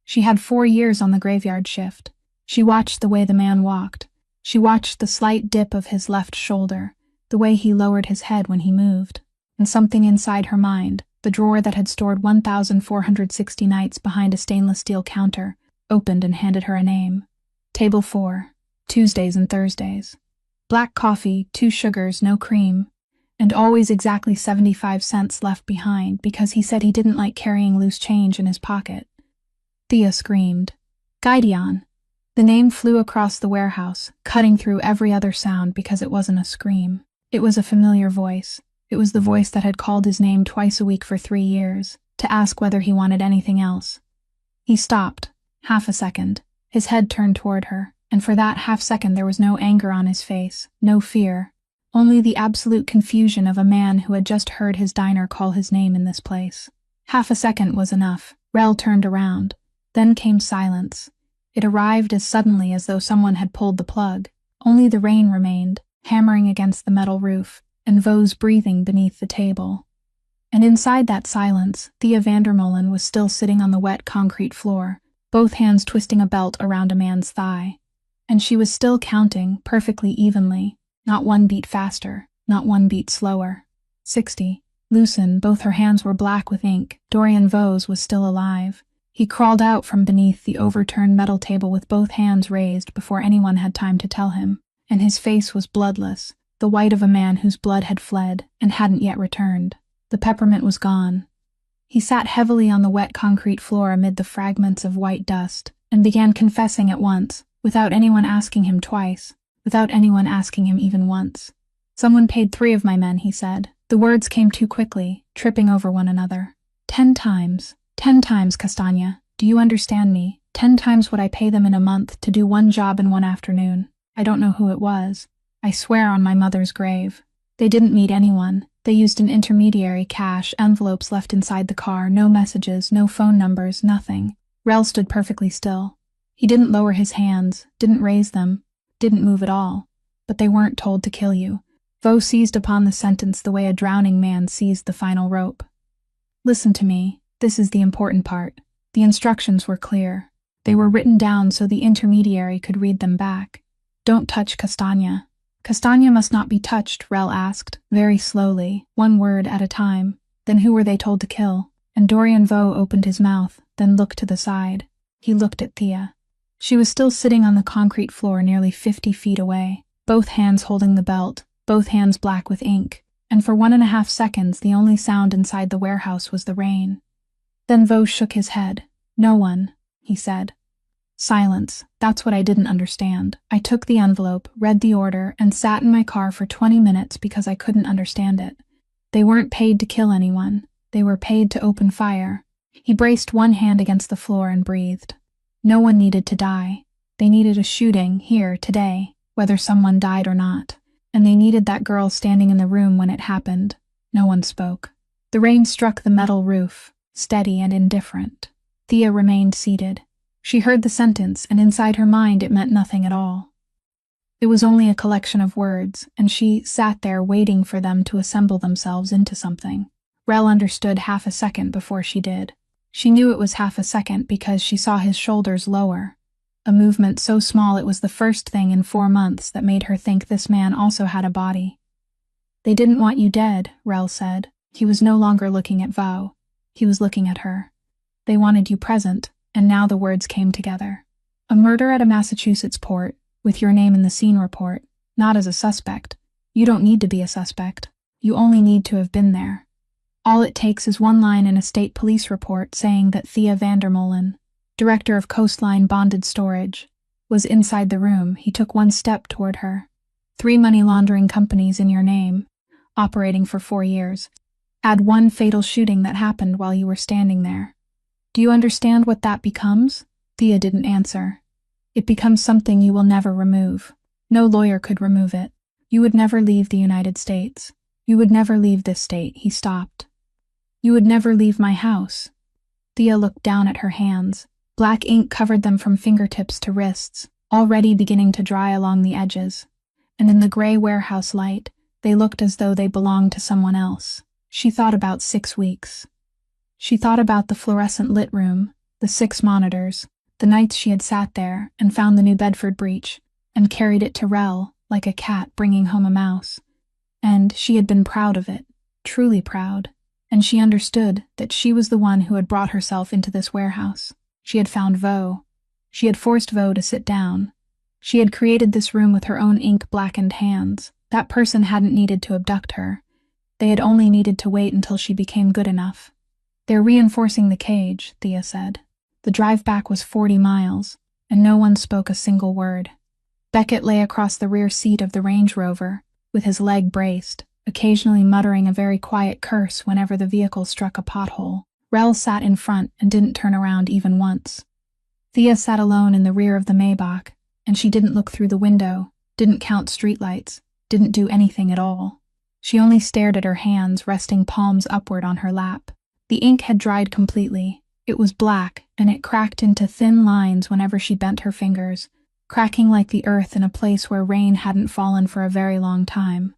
A: She had 4 years on the graveyard shift. She watched the way the man walked. She watched the slight dip of his left shoulder, the way he lowered his head when he moved. And something inside her mind, the drawer that had stored 1,460 nights behind a stainless steel counter, opened and handed her a name. Table 4. Tuesdays and Thursdays. Black coffee, 2 sugars, no cream, and always exactly 75 cents left behind because he said he didn't like carrying loose change in his pocket. Thea screamed. Gideon. The name flew across the warehouse, cutting through every other sound because it wasn't a scream. It was a familiar voice. It was the voice that had called his name twice a week for 3 years, to ask whether he wanted anything else. He stopped. Half a second. His head turned toward her, and for that half second there was no anger on his face, no fear, only the absolute confusion of a man who had just heard his diner call his name in this place. Half a second was enough. Rel turned around. Then came silence. It arrived as suddenly as though someone had pulled the plug. Only the rain remained, hammering against the metal roof, and Vaux's breathing beneath the table. And inside that silence, Thea Vandermolen was still sitting on the wet concrete floor, both hands twisting a belt around a man's thigh. And she was still counting, perfectly evenly, not one beat faster, not one beat slower. 60. Loosen, both her hands were black with ink. Dorian Vaux's was still alive. He crawled out from beneath the overturned metal table with both hands raised before anyone had time to tell him, and his face was bloodless, the white of a man whose blood had fled and hadn't yet returned. The peppermint was gone. He sat heavily on the wet concrete floor amid the fragments of white dust, and began confessing at once, without anyone asking him twice, without anyone asking him even once. "Someone paid 3 of my men," he said. The words came too quickly, tripping over one another. 10 times. 10 times, Castagna. Do you understand me? 10 times what I pay them in a month to do one job in one afternoon. I don't know who it was. I swear on my mother's grave. They didn't meet anyone. They used an intermediary, cash, envelopes left inside the car, no messages, no phone numbers, nothing. Rel stood perfectly still. He didn't lower his hands, didn't raise them, didn't move at all. But they weren't told to kill you. Vaux seized upon the sentence the way a drowning man seized the final rope. "Listen to me. This is the important part. The instructions were clear. They were written down so the intermediary could read them back. Don't touch Castagna." "Castagna must not be touched," Rel asked, very slowly, one word at a time. "Then who were they told to kill?" And Dorian Vaux opened his mouth, then looked to the side. He looked at Thea. She was still sitting on the concrete floor nearly 50 feet away, both hands holding the belt, both hands black with ink, and for 1.5 seconds the only sound inside the warehouse was the rain. Then Vaux shook his head. "No one," he said. "Silence. That's what I didn't understand. I took the envelope, read the order, and sat in my car for 20 minutes because I couldn't understand it. They weren't paid to kill anyone. They were paid to open fire." He braced one hand against the floor and breathed. "No one needed to die. They needed a shooting, here, today, whether someone died or not. And they needed that girl standing in the room when it happened." No one spoke. The rain struck the metal roof, steady and indifferent. Thea remained seated. She heard the sentence, and inside her mind it meant nothing at all. It was only a collection of words, and she sat there waiting for them to assemble themselves into something. Rel understood half a second before she did. She knew it was half a second because she saw his shoulders lower. A movement so small it was the first thing in 4 months that made her think this man also had a body. "They didn't want you dead," Rel said. He was no longer looking at Vaux. He was looking at her. "They wanted you present," and now the words came together. "A murder at a Massachusetts port, with your name in the scene report, not as a suspect. You don't need to be a suspect. You only need to have been there. All it takes is one line in a state police report saying that Thea Vandermolen, director of Coastline Bonded Storage, was inside the room." He took one step toward her. 3 money laundering companies in your name, operating for 4 years. Add one fatal shooting that happened while you were standing there. Do you understand what that becomes? Thea didn't answer. "It becomes something you will never remove. No lawyer could remove it. You would never leave the United States. You would never leave this state." He stopped. "You would never leave my house." Thea looked down at her hands. Black ink covered them from fingertips to wrists, already beginning to dry along the edges. And in the gray warehouse light, they looked as though they belonged to someone else. She thought about 6 weeks. She thought about the fluorescent lit room, the 6 monitors, the nights she had sat there and found the New Bedford breach, and carried it to Rel, like a cat bringing home a mouse. And she had been proud of it, truly proud. And she understood that she was the one who had brought herself into this warehouse. She had found Vaux. She had forced Vaux to sit down. She had created this room with her own ink-blackened hands. That person hadn't needed to abduct her. They had only needed to wait until she became good enough. "They're reinforcing the cage," Thea said. The drive back was 40 miles, and no one spoke a single word. Beckett lay across the rear seat of the Range Rover, with his leg braced, occasionally muttering a very quiet curse whenever the vehicle struck a pothole. Rel sat in front and didn't turn around even once. Thea sat alone in the rear of the Maybach, and she didn't look through the window, didn't count streetlights, didn't do anything at all. She only stared at her hands resting palms upward on her lap. The ink had dried completely. It was black, and it cracked into thin lines whenever she bent her fingers, cracking like the earth in a place where rain hadn't fallen for a very long time.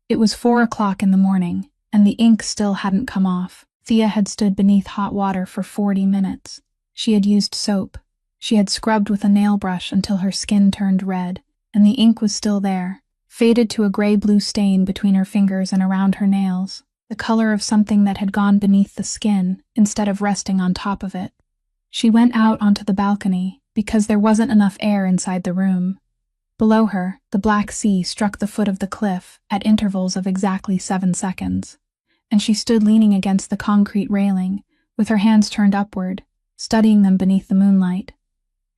A: It was 4 o'clock in the morning, and the ink still hadn't come off. Thea had stood beneath hot water for 40 minutes. She had used soap. She had scrubbed with a nail brush until her skin turned red, and the ink was still there, faded to a gray-blue stain between her fingers and around her nails, the color of something that had gone beneath the skin instead of resting on top of it. She went out onto the balcony because there wasn't enough air inside the room. Below her, the Black Sea struck the foot of the cliff at intervals of exactly 7 seconds, and she stood leaning against the concrete railing, with her hands turned upward, studying them beneath the moonlight.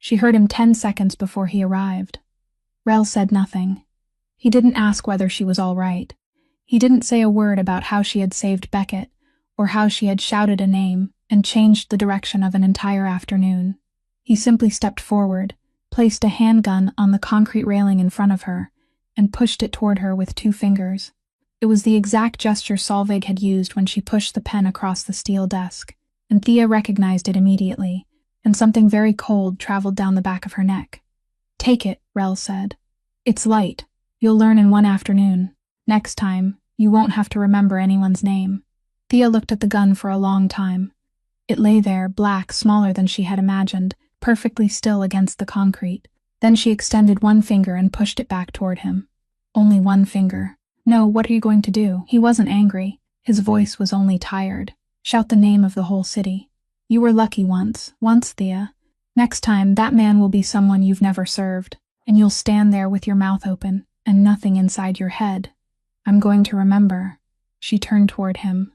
A: She heard him 10 seconds before he arrived. Rel said nothing. He didn't ask whether she was all right. He didn't say a word about how she had saved Beckett, or how she had shouted a name and changed the direction of an entire afternoon. He simply stepped forward, placed a handgun on the concrete railing in front of her, and pushed it toward her with 2 fingers. It was the exact gesture Solveig had used when she pushed the pen across the steel desk, and Thea recognized it immediately, and something very cold traveled down the back of her neck. "Take it," Rel said. "It's light. You'll learn in 1 afternoon. Next time, you won't have to remember anyone's name." Thea looked at the gun for a long time. It lay there, black, smaller than she had imagined, perfectly still against the concrete. Then she extended 1 finger and pushed it back toward him. Only 1 finger. "No, what are you going to do?" He wasn't angry. His voice was only tired. "Shout the name of the whole city. You were lucky once, Thea. Next time, that man will be someone you've never served, and you'll stand there with your mouth open and nothing inside your head. I'm going to remember." She turned toward him.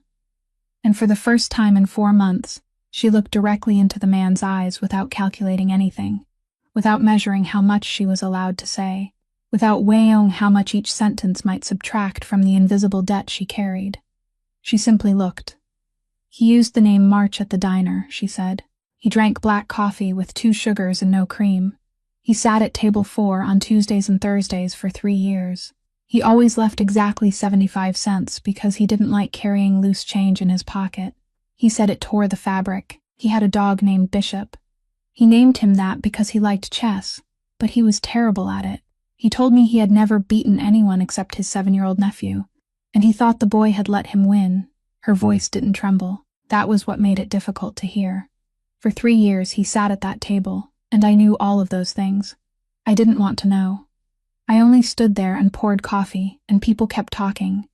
A: And for the first time in 4 months, she looked directly into the man's eyes without calculating anything, without measuring how much she was allowed to say, without weighing how much each sentence might subtract from the invisible debt she carried. She simply looked. "He used the name March at the diner," she said. "He drank black coffee with 2 sugars and no cream. He sat at table 4 on Tuesdays and Thursdays for 3 years. He always left exactly 75 cents because he didn't like carrying loose change in his pocket. He said it tore the fabric. He had a dog named Bishop. He named him that because he liked chess, but he was terrible at it. He told me he had never beaten anyone except his 7-year-old nephew, and he thought the boy had let him win." Her voice didn't tremble. That was what made it difficult to hear. "For 3 years he sat at that table, and I knew all of those things. I didn't want to know. I only stood there and poured coffee, and people kept talking.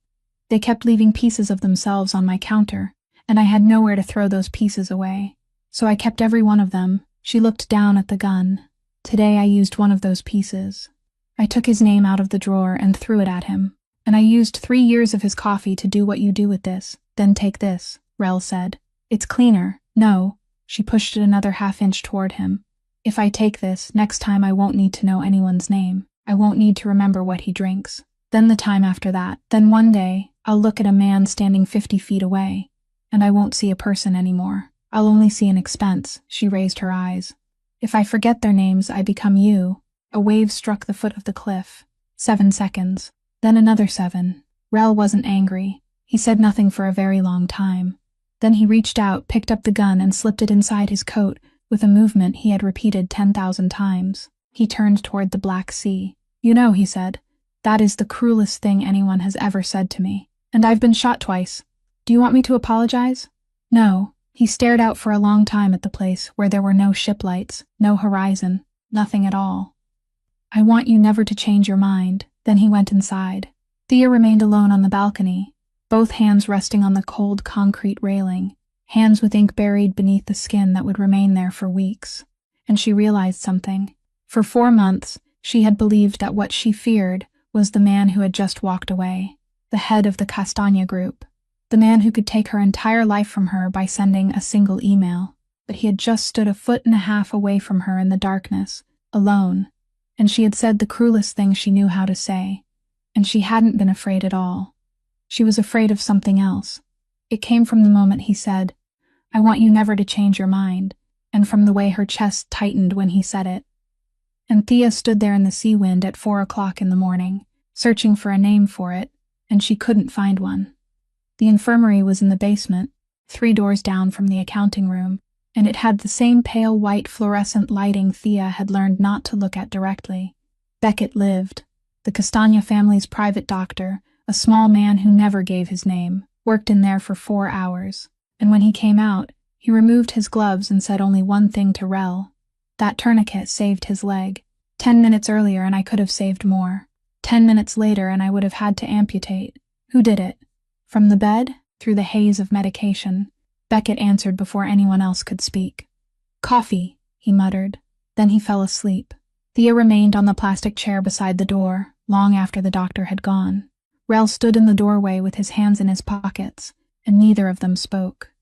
A: They kept leaving pieces of themselves on my counter, and I had nowhere to throw those pieces away. So I kept every one of them." She looked down at the gun. "Today I used one of those pieces. I took his name out of the drawer and threw it at him, and I used 3 years of his coffee to do what you do with this. Then take this," Rel said. "It's cleaner." "No." She pushed it another half-inch toward him. "If I take this, next time I won't need to know anyone's name. I won't need to remember what he drinks. Then the time after that, then one day, I'll look at a man standing 50 feet away, and I won't see a person anymore. I'll only see an expense." She raised her eyes. "If I forget their names, I become you." A wave struck the foot of the cliff. 7 seconds. Then another 7. Rel wasn't angry. He said nothing for a very long time. Then he reached out, picked up the gun, and slipped it inside his coat with a movement he had repeated 10,000 times. He turned toward the Black Sea. "You know," he said, "that is the cruelest thing anyone has ever said to me. And I've been shot twice. Do you want me to apologize?" "No." He stared out for a long time at the place where there were no ship lights, no horizon, nothing at all. "I want you never to change your mind." Then he went inside. Thea remained alone on the balcony, both hands resting on the cold concrete railing, hands with ink buried beneath the skin that would remain there for weeks. And she realized something. For 4 months, she had believed that what she feared was the man who had just walked away, the head of the Castagna group, the man who could take her entire life from her by sending a single email. But he had just stood 1.5 feet away from her in the darkness, alone, and she had said the cruelest thing she knew how to say, and she hadn't been afraid at all. She was afraid of something else. It came from the moment he said, "I want you never to change your mind," and from the way her chest tightened when he said it. And Thea stood there in the sea wind at 4 o'clock in the morning, searching for a name for it, and she couldn't find one. The infirmary was in the basement, 3 doors down from the accounting room, and it had the same pale white fluorescent lighting Thea had learned not to look at directly. Beckett lived. The Castagna family's private doctor, a small man who never gave his name, worked in there for 4 hours. And when he came out, he removed his gloves and said only one thing to Rel. That tourniquet saved his leg. 10 minutes earlier and I could have saved more. 10 minutes later and I would have had to amputate. Who did it? From the bed, through the haze of medication, Beckett answered before anyone else could speak. Coffee, he muttered. Then he fell asleep. Thea remained on the plastic chair beside the door, long after the doctor had gone. Rel stood in the doorway with his hands in his pockets, and neither of them spoke.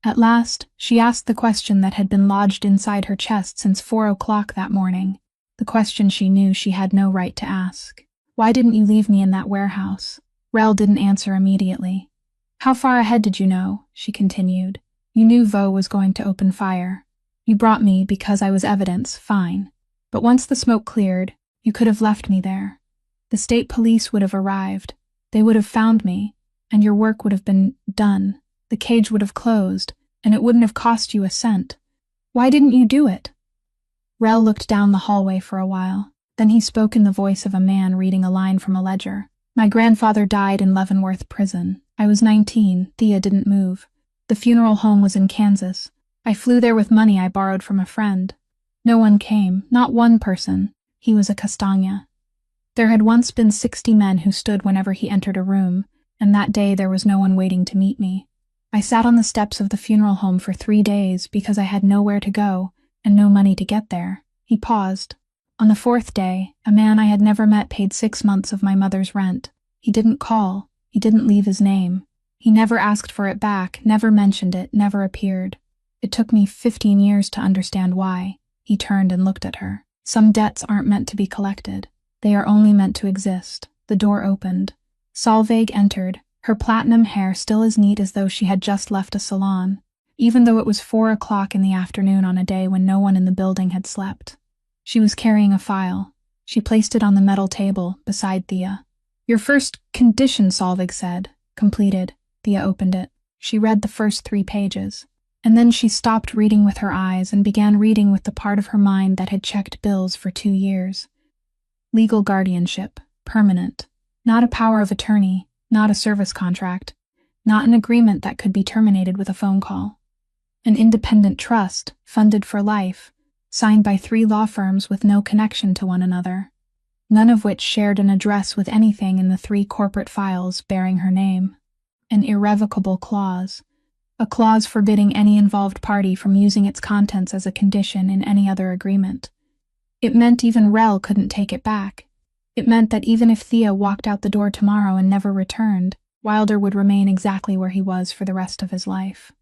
A: At last, she asked the question that had been lodged inside her chest since 4 o'clock that morning, the question she knew she had no right to ask. Why didn't you leave me in that warehouse? Rel didn't answer immediately. How far ahead did you know? She continued. You knew Vo was going to open fire. You brought me because I was evidence, fine. But once the smoke cleared, you could have left me there. The state police would have arrived. They would have found me, and your work would have been done. The cage would have closed, and it wouldn't have cost you a cent. Why didn't you do it? Rel looked down the hallway for a while. Then he spoke in the voice of a man reading a line from a ledger. My grandfather died in Leavenworth prison. I was 19. Thea didn't move. The funeral home was in Kansas. I flew there with money I borrowed from a friend. No one came, not one person. He was a Castagna. There had once been 60 men who stood whenever he entered a room, and that day there was no one waiting to meet me. I sat on the steps of the funeral home for 3 days because I had nowhere to go and no money to get there. He paused. On the 4th day, a man I had never met paid 6 months of my mother's rent. He didn't call. He didn't leave his name. He never asked for it back, never mentioned it, never appeared. It took me 15 years to understand why. He turned and looked at her. Some debts aren't meant to be collected. They are only meant to exist. The door opened. Solveig entered, her platinum hair still as neat as though she had just left a salon, even though it was 4 o'clock in the afternoon on a day when no one in the building had slept. She was carrying a file. She placed it on the metal table beside Thea. Your first condition, Solveig said. Completed. Thea opened it. She read the first 3 pages. And then she stopped reading with her eyes and began reading with the part of her mind that had checked bills for 2 years. Legal guardianship. Permanent. Not a power of attorney. Not a service contract. Not an agreement that could be terminated with a phone call. An independent trust, funded for life, signed by 3 law firms with no connection to one another, none of which shared an address with anything in the 3 corporate files bearing her name. An irrevocable clause. A clause forbidding any involved party from using its contents as a condition in any other agreement. It meant even Rel couldn't take it back. It meant that even if Thea walked out the door tomorrow and never returned, Wilder would remain exactly where he was for the rest of his life.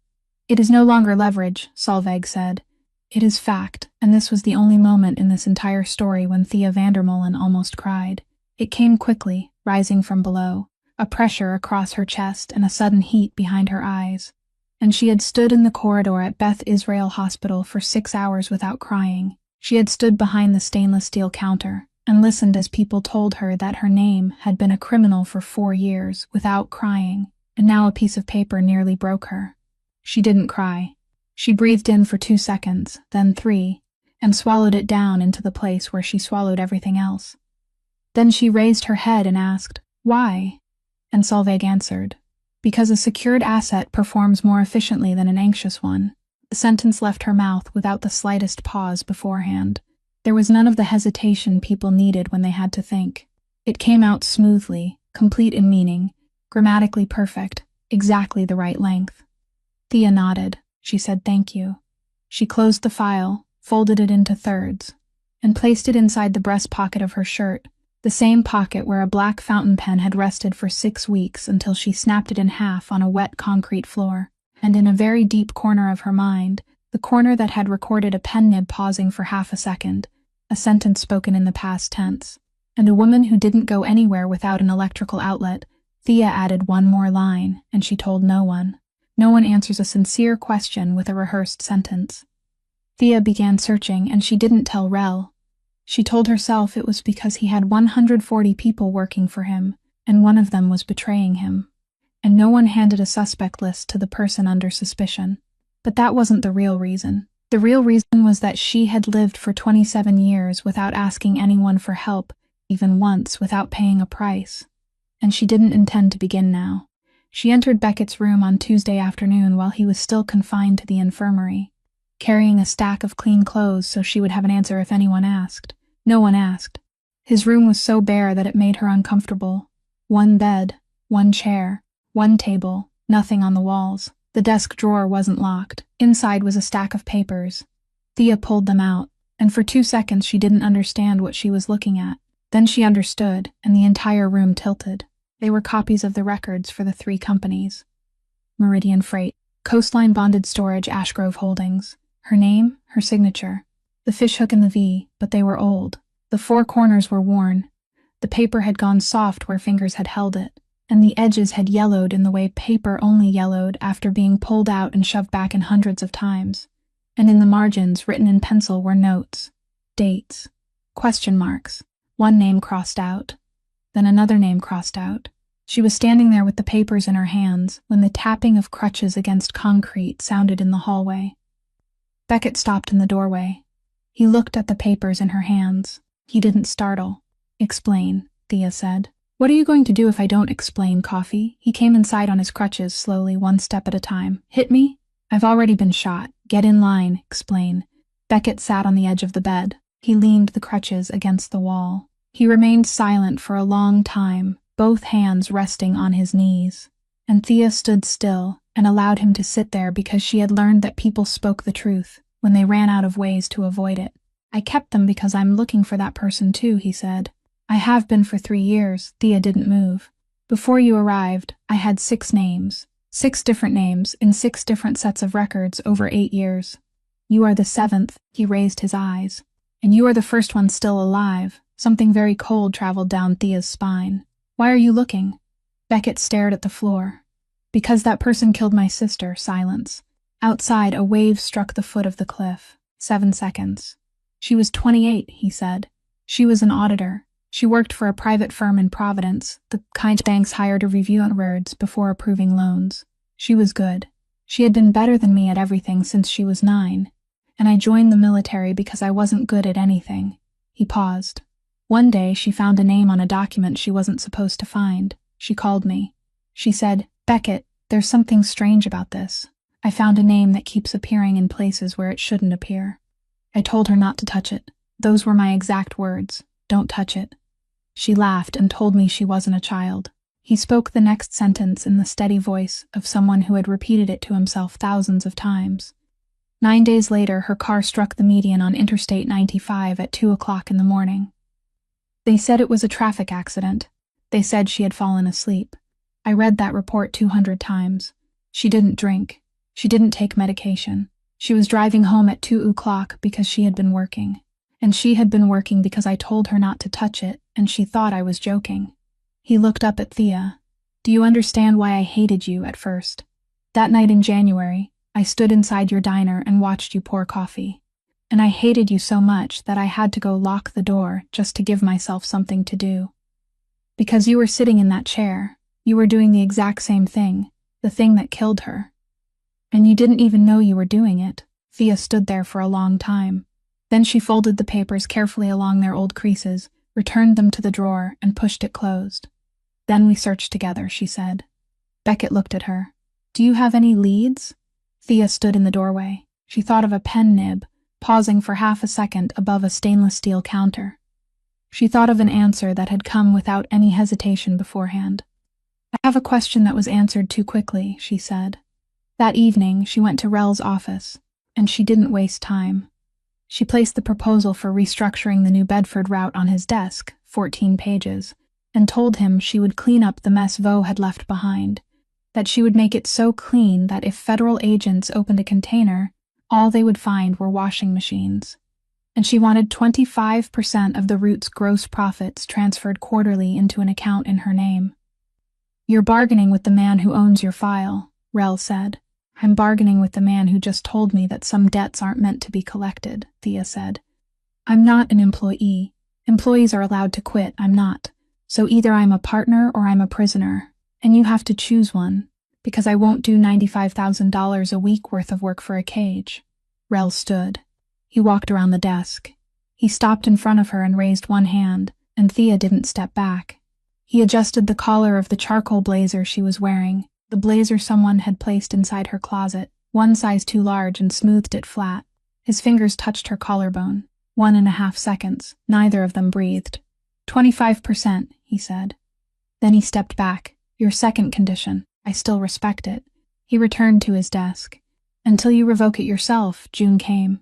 A: It is no longer leverage, Solveig said. It is fact, and this was the only moment in this entire story when Thea Vandermolen almost cried. It came quickly, rising from below, a pressure across her chest and a sudden heat behind her eyes. And she had stood in the corridor at Beth Israel Hospital for 6 hours without crying. She had stood behind the stainless steel counter and listened as people told her that her name had been a criminal for 4 years without crying, and now a piece of paper nearly broke her. She didn't cry. She breathed in for 2 seconds, then 3, and swallowed it down into the place where she swallowed everything else. Then she raised her head and asked, "Why?" And Solveig answered, "Because a secured asset performs more efficiently than an anxious one." The sentence left her mouth without the slightest pause beforehand. There was none of the hesitation people needed when they had to think. It came out smoothly, complete in meaning, grammatically perfect, exactly the right length. Thea nodded. She said thank you. She closed the file, folded it into thirds, and placed it inside the breast pocket of her shirt, the same pocket where a black fountain pen had rested for 6 weeks until she snapped it in half on a wet concrete floor. And in a very deep corner of her mind, the corner that had recorded a pen nib pausing for half a second, a sentence spoken in the past tense, and a woman who didn't go anywhere without an electrical outlet, Thea added one more line, and she told no one. No one answers a sincere question with a rehearsed sentence. Thea began searching, and she didn't tell Rel. She told herself it was because he had 140 people working for him, and one of them was betraying him. And no one handed a suspect list to the person under suspicion. But that wasn't the real reason. The real reason was that she had lived for 27 years without asking anyone for help, even once, without paying a price. and she didn't intend to begin now. She entered Beckett's room on Tuesday afternoon while he was still confined to the infirmary, carrying a stack of clean clothes so she would have an answer if anyone asked. No one asked. His room was so bare that it made her uncomfortable. One bed, one chair, one table, nothing on the walls. The desk drawer wasn't locked. Inside was a stack of papers. Thea pulled them out, and for 2 seconds she didn't understand what she was looking at. Then she understood, and the entire room tilted. They were copies of the records for the 3 companies. Meridian Freight, Coastline Bonded Storage, Ashgrove Holdings. Her name, her signature. The fishhook and the V, but they were old. The 4 corners were worn. The paper had gone soft where fingers had held it, and the edges had yellowed in the way paper only yellowed after being pulled out and shoved back in hundreds of times. And in the margins, written in pencil, were notes, dates, question marks. One name crossed out, then another name crossed out. She was standing there with the papers in her hands when the tapping of crutches against concrete sounded in the hallway. Beckett stopped in the doorway. He looked at the papers in her hands. He didn't startle. Explain, Thea said. What are you going to do if I don't explain, Coffee? He came inside on his crutches, slowly, one step at a time. Hit me? I've already been shot. Get in line, explain. Beckett sat on the edge of the bed. He leaned the crutches against the wall. He remained silent for a long time, both hands resting on his knees. And Thea stood still and allowed him to sit there because she had learned that people spoke the truth when they ran out of ways to avoid it. I kept them because I'm looking for that person too, he said. I have been for 3 years. Thea didn't move. Before you arrived, I had 6 names. 6 different names in 6 different sets of records over 8 years. You are the 7th, he raised his eyes. And you are the first one still alive. Something very cold traveled down Thea's spine. Why are you looking? Beckett stared at the floor. Because that person killed my sister. Silence. Outside, a wave struck the foot of the cliff. 7 seconds. She was 28, he said. She was an auditor. She worked for a private firm in Providence, the kind banks hired to review records before approving loans. She was good. She had been better than me at everything since she was 9. And I joined the military because I wasn't good at anything. He paused. One day, she found a name on a document she wasn't supposed to find. She called me. She said, Beckett, there's something strange about this. I found a name that keeps appearing in places where it shouldn't appear. I told her not to touch it. Those were my exact words. Don't touch it. She laughed and told me she wasn't a child. He spoke the next sentence in the steady voice of someone who had repeated it to himself thousands of times. 9 days later, her car struck the median on Interstate 95 at 2 o'clock in the morning. They said it was a traffic accident. They said she had fallen asleep. I read that report 200 times. She didn't drink. She didn't take medication. She was driving home at 2 o'clock because she had been working. And she had been working because I told her not to touch it, and she thought I was joking. He looked up at Thea. Do you understand why I hated you at first? That night in January, I stood inside your diner and watched you pour coffee. And I hated you so much that I had to go lock the door just to give myself something to do. Because you were sitting in that chair. You were doing the exact same thing, the thing that killed her. And you didn't even know you were doing it. Thea stood there for a long time. Then she folded the papers carefully along their old creases, returned them to the drawer, and pushed it closed. Then we searched together, she said. Beckett looked at her. Do you have any leads? Thea stood in the doorway. She thought of a pen nib, pausing for half a second above a stainless steel counter. She thought of an answer that had come without any hesitation beforehand. I have a question that was answered too quickly, she said. That evening, she went to Rel's office, and she didn't waste time. She placed the proposal for restructuring the New Bedford route on his desk, 14 pages, and told him she would clean up the mess Vo had left behind, that she would make it so clean that if federal agents opened a container, all they would find were washing machines. And she wanted 25% of the route's gross profits transferred quarterly into an account in her name. You're bargaining with the man who owns your file, Rel said. I'm bargaining with the man who just told me that some debts aren't meant to be collected, Thea said. I'm not an employee. Employees are allowed to quit, I'm not. So either I'm a partner or I'm a prisoner. And you have to choose one, because I won't do $95,000 a week worth of work for a cage. Rel stood. He walked around the desk. He stopped in front of her and raised one hand, and Thea didn't step back. He adjusted the collar of the charcoal blazer she was wearing, the blazer someone had placed inside her closet, one size too large, and smoothed it flat. His fingers touched her collarbone. 1.5 seconds. Neither of them breathed. 25%, he said. Then he stepped back. Your second condition. I still respect it. He returned to his desk. Until you revoke it yourself, June came.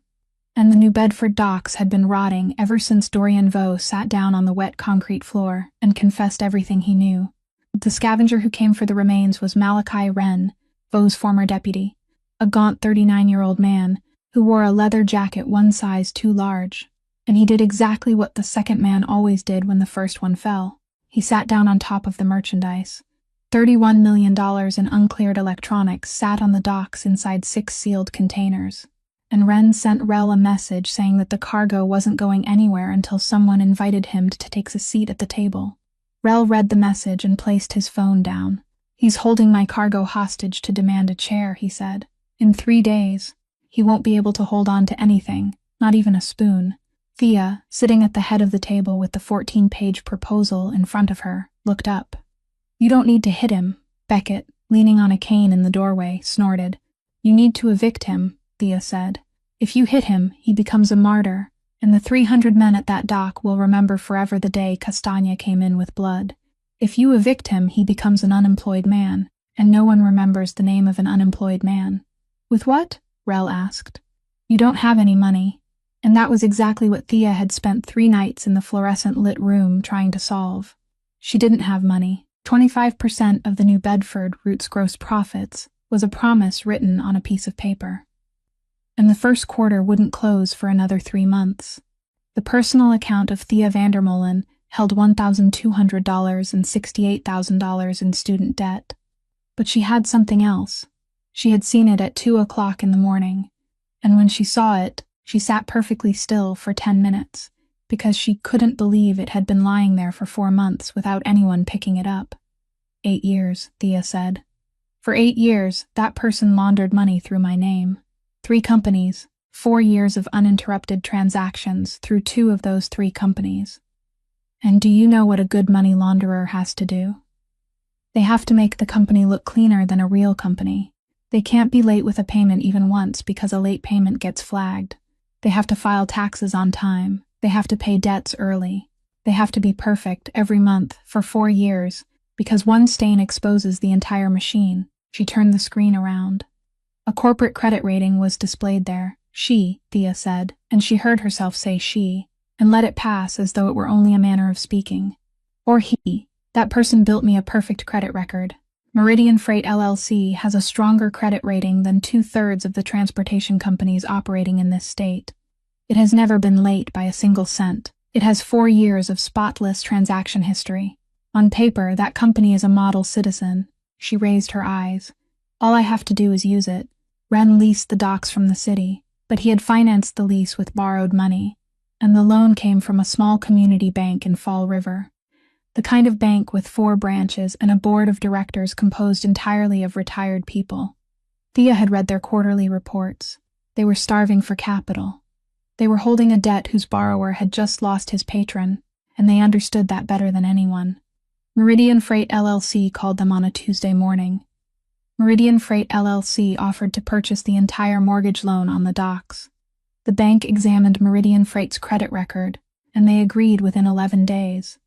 A: And the New Bedford docks had been rotting ever since Dorian Vaux sat down on the wet concrete floor and confessed everything he knew. The scavenger who came for the remains was Malachi Wren, Vaux's former deputy, a gaunt 39-year-old man who wore a leather jacket one size too large. And he did exactly what the second man always did when the first one fell. He sat down on top of the merchandise. $31 million in uncleared electronics sat on the docks inside 6 sealed containers. And Wren sent Rel a message saying that the cargo wasn't going anywhere until someone invited him to take a seat at the table. Rel read the message and placed his phone down. He's holding my cargo hostage to demand a chair, he said. In 3 days, he won't be able to hold on to anything, not even a spoon. Thea, sitting at the head of the table with the 14-page proposal in front of her, looked up. You don't need to hit him, Beckett, leaning on a cane in the doorway, snorted. You need to evict him, Thea said. If you hit him, he becomes a martyr, and the 300 men at that dock will remember forever the day Castagna came in with blood. If you evict him, he becomes an unemployed man, and no one remembers the name of an unemployed man. With what? Rel asked. You don't have any money. And that was exactly what Thea had spent 3 nights in the fluorescent-lit room trying to solve. She didn't have money. 25% of the New Bedford route's gross profits was a promise written on a piece of paper. And the first quarter wouldn't close for another 3 months. The personal account of Thea Vandermolen held $1,200 and $68,000 in student debt. But she had something else. She had seen it at 2 o'clock in the morning, and when she saw it, she sat perfectly still for 10 minutes, because she couldn't believe it had been lying there for 4 months without anyone picking it up. 8 years, Thea said. For 8 years, that person laundered money through my name. 3 companies, 4 years of uninterrupted transactions through 2 of those 3 companies. And do you know what a good money launderer has to do? They have to make the company look cleaner than a real company. They can't be late with a payment even once because a late payment gets flagged. They have to file taxes on time. They have to pay debts early. They have to be perfect every month for 4 years because one stain exposes the entire machine. She turned the screen around. A corporate credit rating was displayed there. She, Thea said, and she heard herself say she, and let it pass as though it were only a manner of speaking. Or he. That person built me a perfect credit record. Meridian Freight LLC has a stronger credit rating than 2/3 of the transportation companies operating in this state. It has never been late by a single cent. It has 4 years of spotless transaction history. On paper, that company is a model citizen. She raised her eyes. All I have to do is use it. Wren leased the docks from the city, but he had financed the lease with borrowed money, and the loan came from a small community bank in Fall River. The kind of bank with 4 branches and a board of directors composed entirely of retired people. Thea had read their quarterly reports. They were starving for capital. They were holding a debt whose borrower had just lost his patron, and they understood that better than anyone. Meridian Freight LLC called them on a Tuesday morning. Meridian Freight LLC offered to purchase the entire mortgage loan on the docks. The bank examined Meridian Freight's credit record, and they agreed within 11 days.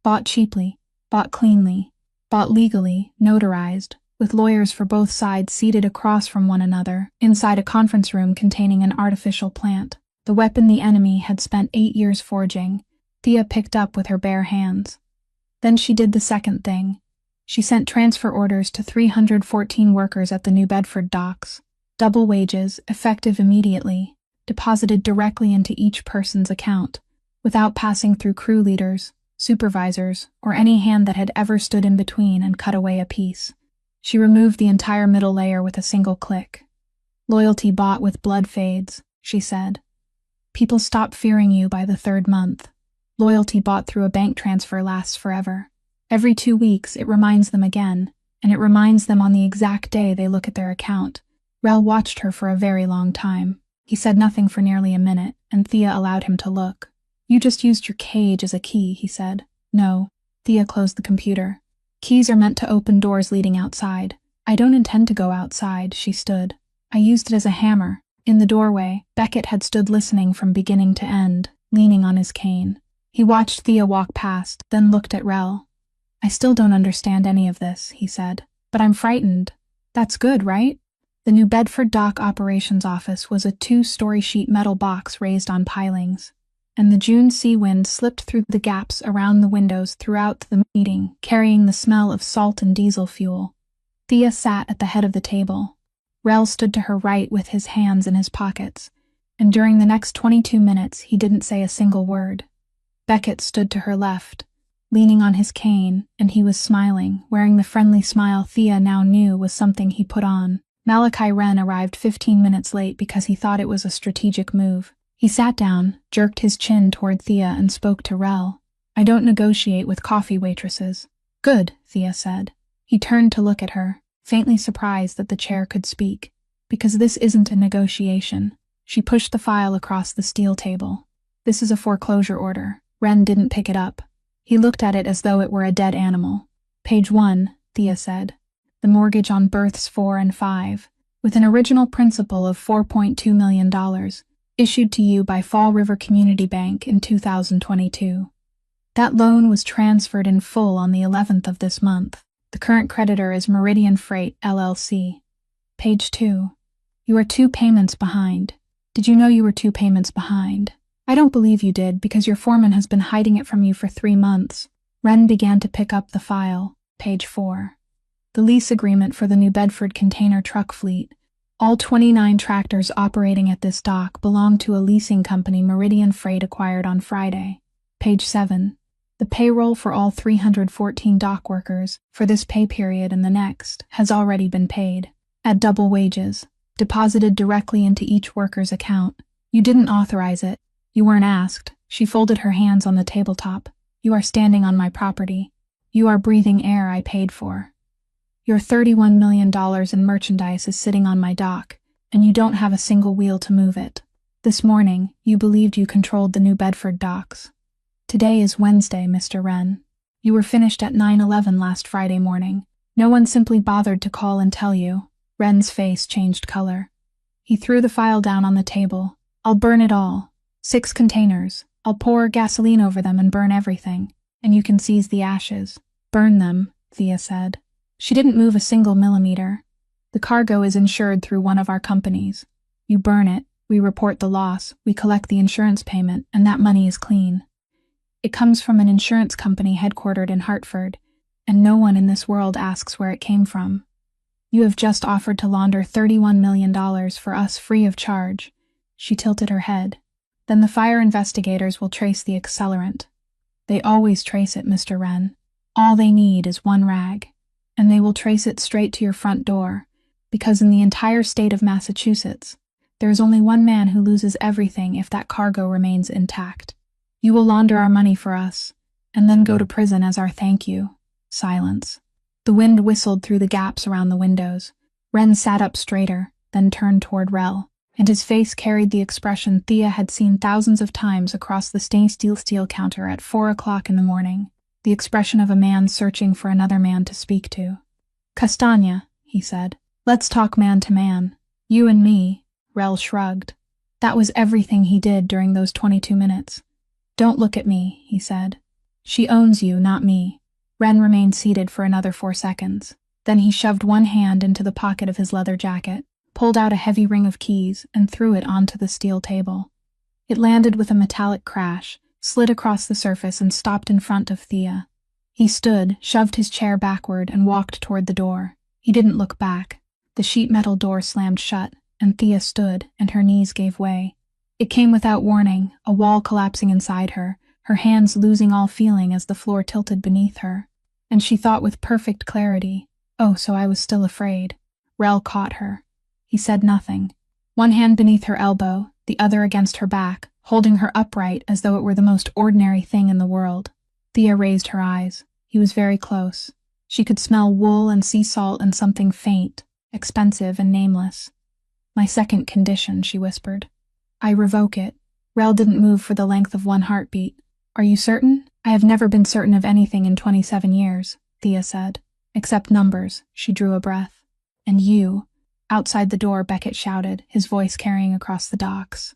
A: Bought cheaply, bought cleanly, bought legally, notarized, with lawyers for both sides seated across from one another, inside a conference room containing an artificial plant. The weapon the enemy had spent 8 years forging, Thea picked up with her bare hands. Then she did the second thing. She sent transfer orders to 314 workers at the New Bedford docks. Double wages, effective immediately, deposited directly into each person's account, without passing through crew leaders, supervisors, or any hand that had ever stood in between and cut away a piece. She removed the entire middle layer with a single click. Loyalty bought with blood fades, she said. People stop fearing you by the 3rd month. Loyalty bought through a bank transfer lasts forever. Every 2 weeks it reminds them again, and it reminds them on the exact day they look at their account. Rel watched her for a very long time. He said nothing for nearly a minute, and Thea allowed him to look. You just used your cage as a key, he said. No. Thea closed the computer. Keys are meant to open doors leading outside. I don't intend to go outside, she stood. I used it as a hammer. In the doorway, Beckett had stood listening from beginning to end, leaning on his cane. He watched Thea walk past, then looked at Rel. I still don't understand any of this, he said. But I'm frightened. That's good, right? The New Bedford Dock Operations Office was a 2-story sheet metal box raised on pilings, and the June sea wind slipped through the gaps around the windows throughout the meeting, carrying the smell of salt and diesel fuel. Thea sat at the head of the table. Rel stood to her right with his hands in his pockets, and during the next 22 minutes he didn't say a single word. Beckett stood to her left, leaning on his cane, and he was smiling, wearing the friendly smile Thea now knew was something he put on. Malachi Wren arrived 15 minutes late because he thought it was a strategic move. He sat down, jerked his chin toward Thea, and spoke to Rel. I don't negotiate with coffee waitresses. Good, Thea said. He turned to look at her, faintly surprised that the chair could speak. Because this isn't a negotiation. She pushed the file across the steel table. This is a foreclosure order. Wren didn't pick it up. He looked at it as though it were a dead animal. Page 1, Thea said. The mortgage on berths 4 and 5, with an original principal of $4.2 million, issued to you by Fall River Community Bank in 2022. That loan was transferred in full on the 11th of this month. The current creditor is Meridian Freight, LLC. Page 2. You are 2 payments behind. Did you know you were 2 payments behind? I don't believe you did, because your foreman has been hiding it from you for 3 months. Wren began to pick up the file. Page 4. The lease agreement for the New Bedford container truck fleet. All 29 tractors operating at this dock belong to a leasing company Meridian Freight acquired on Friday. Page 7. The payroll for all 314 dock workers, for this pay period and the next, has already been paid. At double wages, deposited directly into each worker's account. You didn't authorize it. You weren't asked. She folded her hands on the tabletop. You are standing on my property. You are breathing air I paid for. Your $31 million in merchandise is sitting on my dock, and you don't have a single wheel to move it. This morning, you believed you controlled the New Bedford docks. Today is Wednesday, Mr. Wren. You were finished at 9:11 last Friday morning. No one simply bothered to call and tell you. Wren's face changed color. He threw the file down on the table. I'll burn it all. 6 containers. I'll pour gasoline over them and burn everything. And you can seize the ashes. Burn them, Thea said. She didn't move a single millimeter. The cargo is insured through one of our companies. You burn it, we report the loss, we collect the insurance payment, and that money is clean. It comes from an insurance company headquartered in Hartford, and no one in this world asks where it came from. You have just offered to launder $31 million for us free of charge. She tilted her head. Then the fire investigators will trace the accelerant. They always trace it, Mr. Wren. All they need is one rag. And they will trace it straight to your front door, because in the entire state of Massachusetts, there is only one man who loses everything if that cargo remains intact. You will launder our money for us, and then go to prison as our thank you. Silence. The wind whistled through the gaps around the windows. Wren sat up straighter, then turned toward Rel, and his face carried the expression Thea had seen thousands of times across the stainless steel counter at 4 o'clock in the morning. The expression of a man searching for another man to speak to. Castagna, he said. Let's talk man to man. You and me. Rel shrugged. That was everything he did during those 22 minutes. Don't look at me, he said. She owns you, not me. Wren remained seated for another 4 seconds. Then he shoved one hand into the pocket of his leather jacket, pulled out a heavy ring of keys, and threw it onto the steel table. It landed with a metallic crash, slid across the surface, and stopped in front of Thea. He stood, shoved his chair backward, and walked toward the door. He didn't look back. The sheet metal door slammed shut, and Thea stood, and her knees gave way. It came without warning, a wall collapsing inside her, her hands losing all feeling as the floor tilted beneath her. And she thought with perfect clarity, oh, so I was still afraid. Rel caught her. He said nothing. One hand beneath her elbow, the other against her back, holding her upright as though it were the most ordinary thing in the world. Thea raised her eyes. He was very close. She could smell wool and sea salt and something faint, expensive and nameless. My second condition, she whispered. I revoke it. Rel didn't move for the length of one heartbeat. Are you certain? I have never been certain of anything in 27 years, Thea said. Except numbers, she drew a breath. And you. Outside the door, Beckett shouted, his voice carrying across the docks.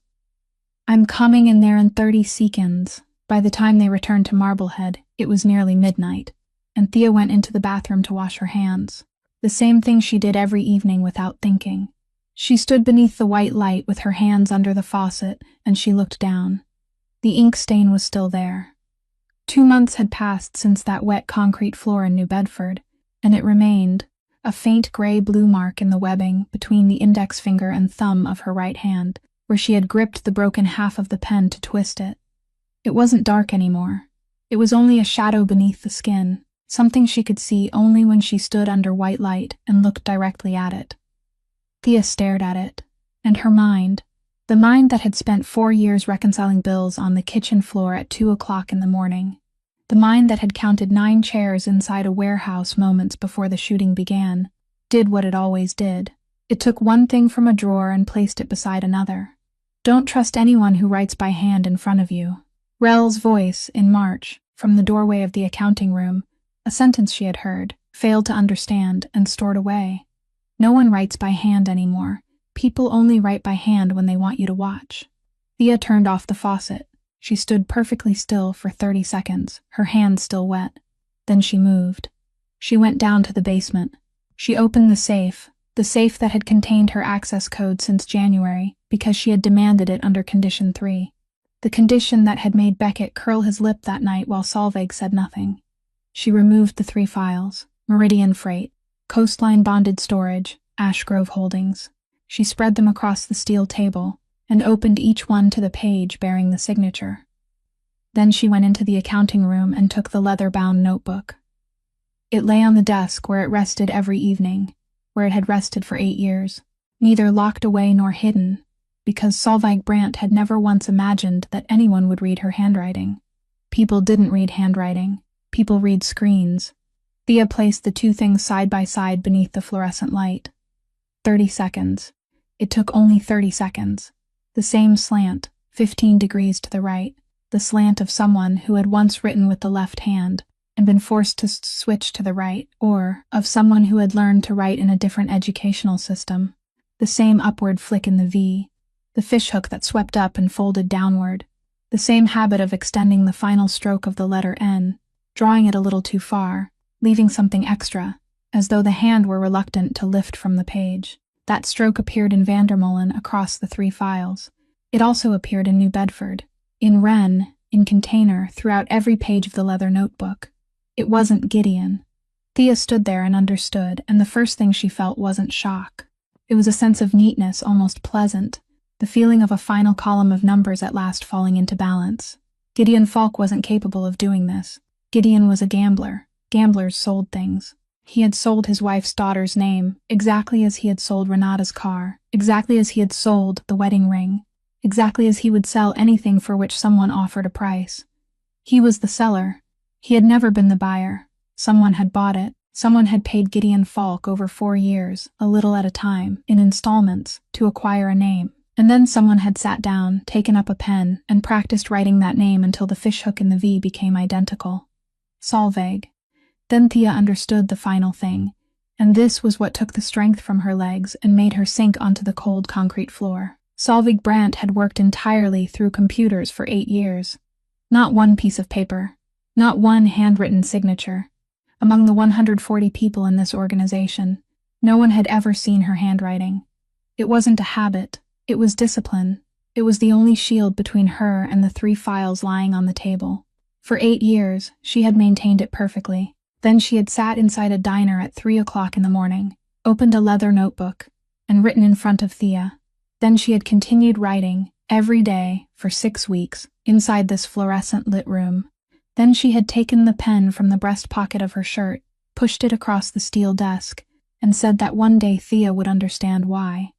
A: I'm coming in there in 30 seconds. By the time they returned to Marblehead, it was nearly midnight, and Thea went into the bathroom to wash her hands. The same thing she did every evening without thinking. She stood beneath the white light with her hands under the faucet, and she looked down. The ink stain was still there. 2 months had passed since that wet concrete floor in New Bedford, and it remained, a faint gray-blue mark in the webbing between the index finger and thumb of her right hand, where she had gripped the broken half of the pen to twist it. It wasn't dark anymore. It was only a shadow beneath the skin, something she could see only when she stood under white light and looked directly at it. Thea stared at it, and her mind, the mind that had spent 4 years reconciling bills on the kitchen floor at 2 o'clock in the morning, the mind that had counted 9 chairs inside a warehouse moments before the shooting began, did what it always did. It took one thing from a drawer and placed it beside another. Don't trust anyone who writes by hand in front of you. Rel's voice, in March, from the doorway of the accounting room, a sentence she had heard, failed to understand, and stored away. No one writes by hand anymore. People only write by hand when they want you to watch. Thea turned off the faucet. She stood perfectly still for 30 seconds, her hands still wet. Then she moved. She went down to the basement. She opened the safe that had contained her access code since January, because she had demanded it under Condition 3. The condition that had made Beckett curl his lip that night while Solveig said nothing. She removed the 3 files: Meridian Freight, Coastline Bonded Storage, Ash Grove Holdings. She spread them across the steel table and opened each one to the page bearing the signature. Then she went into the accounting room and took the leather-bound notebook. It lay on the desk where it rested every evening, where it had rested for 8 years, neither locked away nor hidden, because Solveig Brandt had never once imagined that anyone would read her handwriting. People didn't read handwriting. People read screens. Thea placed the 2 things side by side beneath the fluorescent light. 30 seconds. It took only 30 seconds. The same slant, 15 degrees to the right, the slant of someone who had once written with the left hand and been forced to switch to the right, or of someone who had learned to write in a different educational system. The same upward flick in the V, the fishhook that swept up and folded downward, the same habit of extending the final stroke of the letter N, drawing it a little too far, leaving something extra, as though the hand were reluctant to lift from the page. That stroke appeared in Vandermolen across the 3 files. It also appeared in New Bedford, in Wren, in Container, throughout every page of the leather notebook. It wasn't Gideon. Thea stood there and understood, and the first thing she felt wasn't shock. It was a sense of neatness, almost pleasant, the feeling of a final column of numbers at last falling into balance. Gideon Falk wasn't capable of doing this. Gideon was a gambler. Gamblers sold things. He had sold his wife's daughter's name, exactly as he had sold Renata's car, exactly as he had sold the wedding ring, exactly as he would sell anything for which someone offered a price. He was the seller. He had never been the buyer. Someone had bought it. Someone had paid Gideon Falk over 4 years, a little at a time, in installments, to acquire a name. And then someone had sat down, taken up a pen, and practiced writing that name until the fishhook in the V became identical. Solveig. Then Thea understood the final thing, and this was what took the strength from her legs and made her sink onto the cold concrete floor. Solveig Brandt had worked entirely through computers for 8 years. Not one piece of paper. Not one handwritten signature. Among the 140 people in this organization, no one had ever seen her handwriting. It wasn't a habit. It was discipline. It was the only shield between her and the 3 files lying on the table. For 8 years, she had maintained it perfectly. Then she had sat inside a diner at 3 o'clock in the morning, opened a leather notebook, and written in front of Thea. Then she had continued writing, every day, for 6 weeks, inside this fluorescent-lit room. Then she had taken the pen from the breast pocket of her shirt, pushed it across the steel desk, and said that one day Thea would understand why.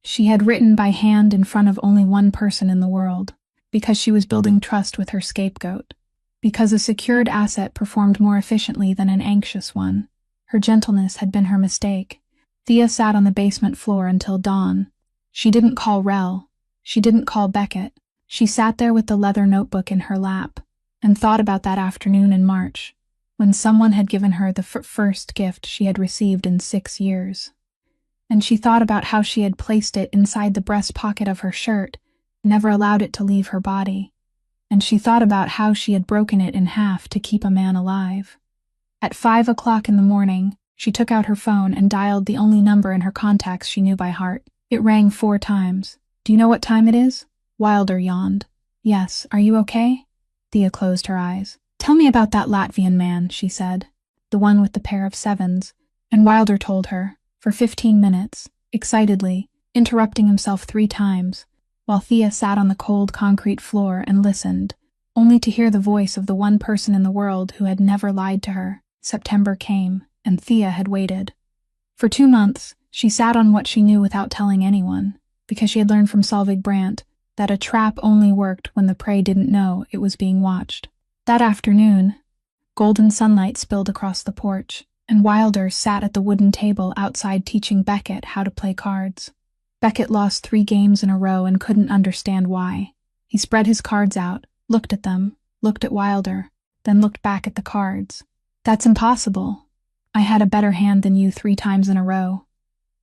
A: She had written by hand in front of only one person in the world, because she was building trust with her scapegoat. Because a secured asset performed more efficiently than an anxious one. Her gentleness had been her mistake. Thea sat on the basement floor until dawn. She didn't call Rel. She didn't call Beckett. She sat there with the leather notebook in her lap, and thought about that afternoon in March, when someone had given her the first gift she had received in 6 years. And she thought about how she had placed it inside the breast pocket of her shirt, never allowed it to leave her body. And she thought about how she had broken it in half to keep a man alive. At 5 o'clock in the morning, she took out her phone and dialed the only number in her contacts she knew by heart. It rang 4 times. "Do you know what time it is?" Wilder yawned. "Yes, are you okay?" Thea closed her eyes. "Tell me about that Latvian man," she said. "The one with the pair of 7s. And Wilder told her, for 15 minutes, excitedly, interrupting himself 3 times, while Thea sat on the cold concrete floor and listened, only to hear the voice of the one person in the world who had never lied to her. September came, and Thea had waited. For 2 months, she sat on what she knew without telling anyone, because she had learned from Solveig Brandt that a trap only worked when the prey didn't know it was being watched. That afternoon, golden sunlight spilled across the porch, and Wilder sat at the wooden table outside teaching Beckett how to play cards. Beckett lost 3 games in a row and couldn't understand why. He spread his cards out, looked at them, looked at Wilder, then looked back at the cards. "That's impossible. I had a better hand than you 3 times in a row."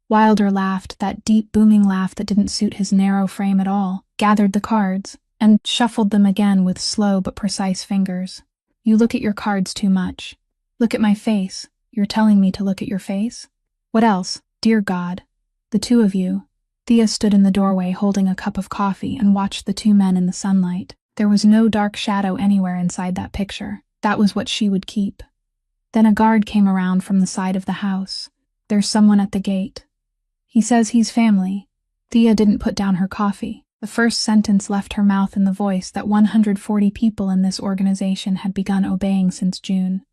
A: Wilder laughed, that deep, booming laugh that didn't suit his narrow frame at all, gathered the cards, and shuffled them again with slow but precise fingers. "You look at your cards too much. Look at my face. You're telling me to look at your face? What else? Dear God. The 2 of you." Thea stood in the doorway holding a cup of coffee and watched the 2 men in the sunlight. There was no dark shadow anywhere inside that picture. That was what she would keep. Then a guard came around from the side of the house. "There's someone at the gate. He says he's family." Thea didn't put down her coffee. The first sentence left her mouth in the voice that 140 people in this organization had begun obeying since June.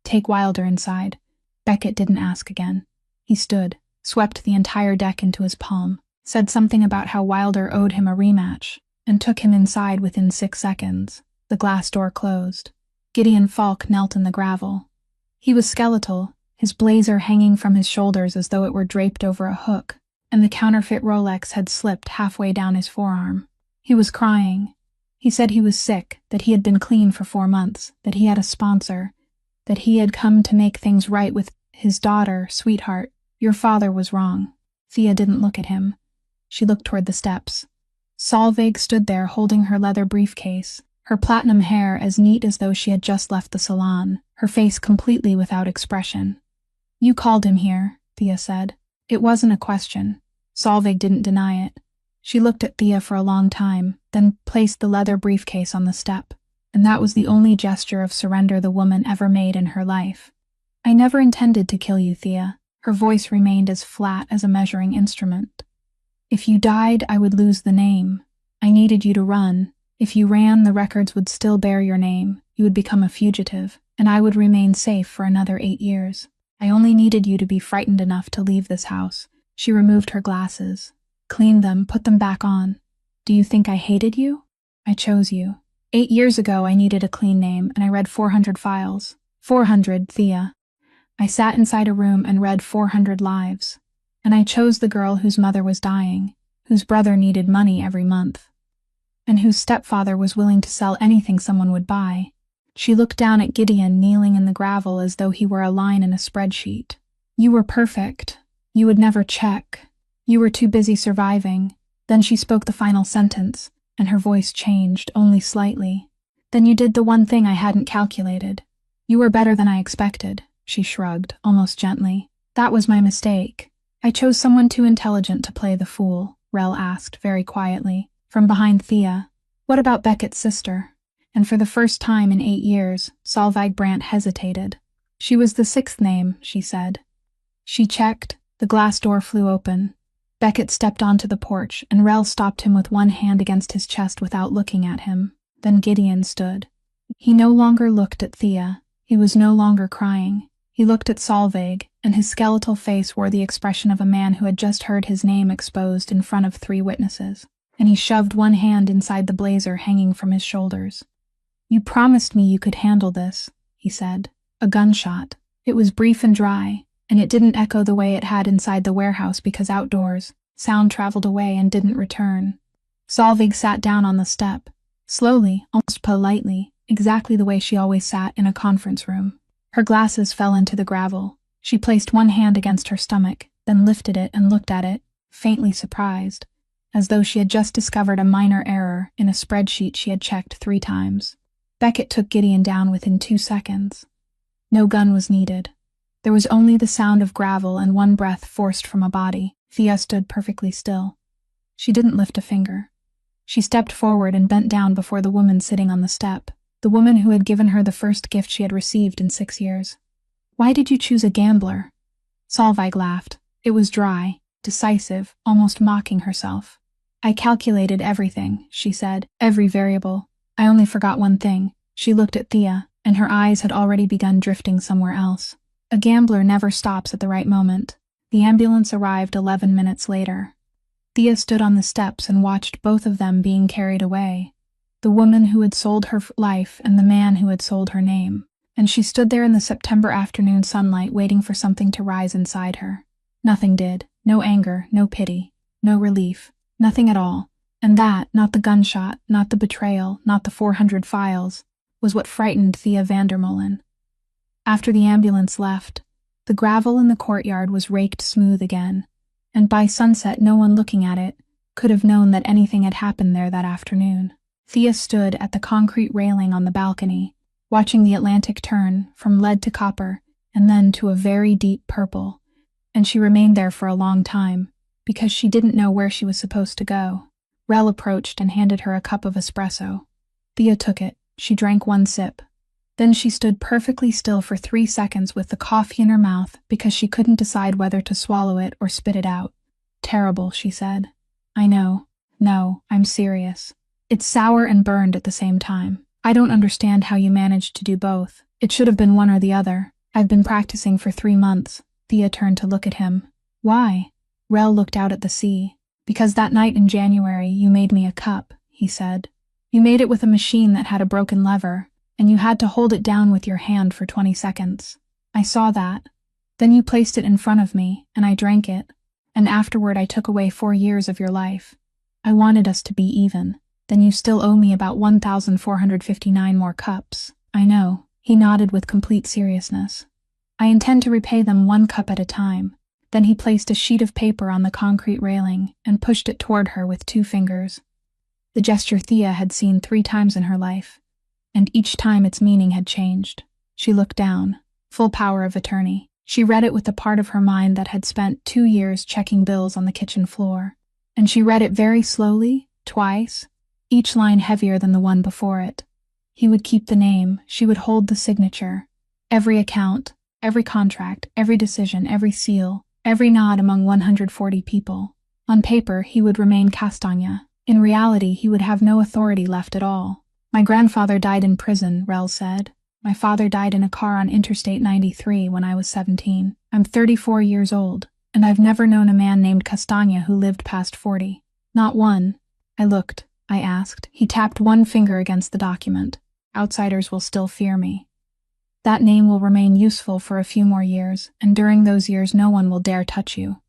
A: "Take Wilder inside." Beckett didn't ask again. He stood, swept the entire deck into his palm, said something about how Wilder owed him a rematch, and took him inside within 6 seconds. The glass door closed. Gideon Falk knelt in the gravel. He was skeletal, his blazer hanging from his shoulders as though it were draped over a hook, and the counterfeit Rolex had slipped halfway down his forearm. He was crying. He said he was sick, that he had been clean for 4 months, that he had a sponsor, that he had come to make things right with his daughter, sweetheart. "Your father was wrong." Thea didn't look at him. She looked toward the steps. Solveig stood there holding her leather briefcase, her platinum hair as neat as though she had just left the salon, her face completely without expression. "You called him here," Thea said. It wasn't a question. Solveig didn't deny it. She looked at Thea for a long time, then placed the leather briefcase on the step, and that was the only gesture of surrender the woman ever made in her life. "I never intended to kill you, Thea." Her voice remained as flat as a measuring instrument. "If you died, I would lose the name. I needed you to run. If you ran, the records would still bear your name. You would become a fugitive, and I would remain safe for another 8 years. I only needed you to be frightened enough to leave this house." She removed her glasses, cleaned them, put them back on. "Do you think I hated you? I chose you. 8 years ago I needed a clean name, and I read 400 files. 400, Thea. I sat inside a room and read 400 lives. And I chose the girl whose mother was dying, whose brother needed money every month, and whose stepfather was willing to sell anything someone would buy." She looked down at Gideon kneeling in the gravel as though he were a line in a spreadsheet. "You were perfect. You would never check. You were too busy surviving." Then she spoke the final sentence, and her voice changed, only slightly. "Then you did the one thing I hadn't calculated. You were better than I expected." She shrugged, almost gently. "That was my mistake. I chose someone too intelligent to play the fool," Rel asked very quietly, from behind Thea. "What about Beckett's sister?" And for the first time in 8 years, Solveig Brandt hesitated. "She was the 6th name," she said. She checked. The glass door flew open. Beckett stepped onto the porch, and Rel stopped him with one hand against his chest without looking at him. Then Gideon stood. He no longer looked at Thea. He was no longer crying. He looked at Solveig, and his skeletal face wore the expression of a man who had just heard his name exposed in front of 3 witnesses. And he shoved one hand inside the blazer hanging from his shoulders. "You promised me you could handle this," he said. A gunshot. It was brief and dry, and it didn't echo the way it had inside the warehouse because outdoors, sound traveled away and didn't return. Solveig sat down on the step. Slowly, almost politely, exactly the way she always sat in a conference room. Her glasses fell into the gravel. She placed one hand against her stomach, then lifted it and looked at it, faintly surprised, as though she had just discovered a minor error in a spreadsheet she had checked 3 times. Beckett took Gideon down within 2 seconds. No gun was needed. There was only the sound of gravel and one breath forced from a body. Thea stood perfectly still. She didn't lift a finger. She stepped forward and bent down before the woman sitting on the step, the woman who had given her the first gift she had received in 6 years. "Why did you choose a gambler?" Solveig laughed. It was dry, decisive, almost mocking herself. "I calculated everything," she said, "every variable. I only forgot one thing." She looked at Thea, and her eyes had already begun drifting somewhere else. A gambler never stops at the right moment. The ambulance arrived 11 minutes later. Thea stood on the steps and watched both of them being carried away. The woman who had sold her life and the man who had sold her name. And she stood there in the September afternoon sunlight waiting for something to rise inside her. Nothing did. No anger, no pity, no relief, nothing at all. And that, not the gunshot, not the betrayal, not the 400 files, was what frightened Thea Vandermolen. After the ambulance left, the gravel in the courtyard was raked smooth again, and by sunset no one looking at it could have known that anything had happened there that afternoon. Thea stood at the concrete railing on the balcony, watching the Atlantic turn from lead to copper and then to a very deep purple, and she remained there for a long time, because she didn't know where she was supposed to go. Rel approached and handed her a cup of espresso. Thea took it. She drank one sip. Then she stood perfectly still for 3 seconds with the coffee in her mouth because she couldn't decide whether to swallow it or spit it out. "Terrible," she said. "I know. No, I'm serious. It's sour and burned at the same time. I don't understand how you managed to do both. It should have been one or the other. I've been practicing for 3 months. Thea turned to look at him. "Why?" Rel looked out at the sea. "Because that night in January you made me a cup," he said. "You made it with a machine that had a broken lever, and you had to hold it down with your hand for 20 seconds. I saw that. Then you placed it in front of me, and I drank it. And afterward I took away 4 years of your life. I wanted us to be even. Then you still owe me about 1,459 more cups." "I know." He nodded with complete seriousness. "I intend to repay them 1 cup at a time." Then he placed a sheet of paper on the concrete railing and pushed it toward her with 2 fingers. The gesture Thea had seen 3 times in her life, and each time its meaning had changed. She looked down. Full power of attorney. She read it with the part of her mind that had spent 2 years checking bills on the kitchen floor. And she read it very slowly, twice, each line heavier than the one before it. He would keep the name, she would hold the signature. Every account, every contract, every decision, every seal, every nod among 140 people. On paper, he would remain Castagna. In reality, he would have no authority left at all. "My grandfather died in prison," Rel said. "My father died in a car on Interstate 93 when I was 17. I'm 34 years old, and I've never known a man named Castagna who lived past 40. Not one." I looked. I asked. He tapped one finger against the document. "Outsiders will still fear me. That name will remain useful for a few more years, and during those years no one will dare touch you.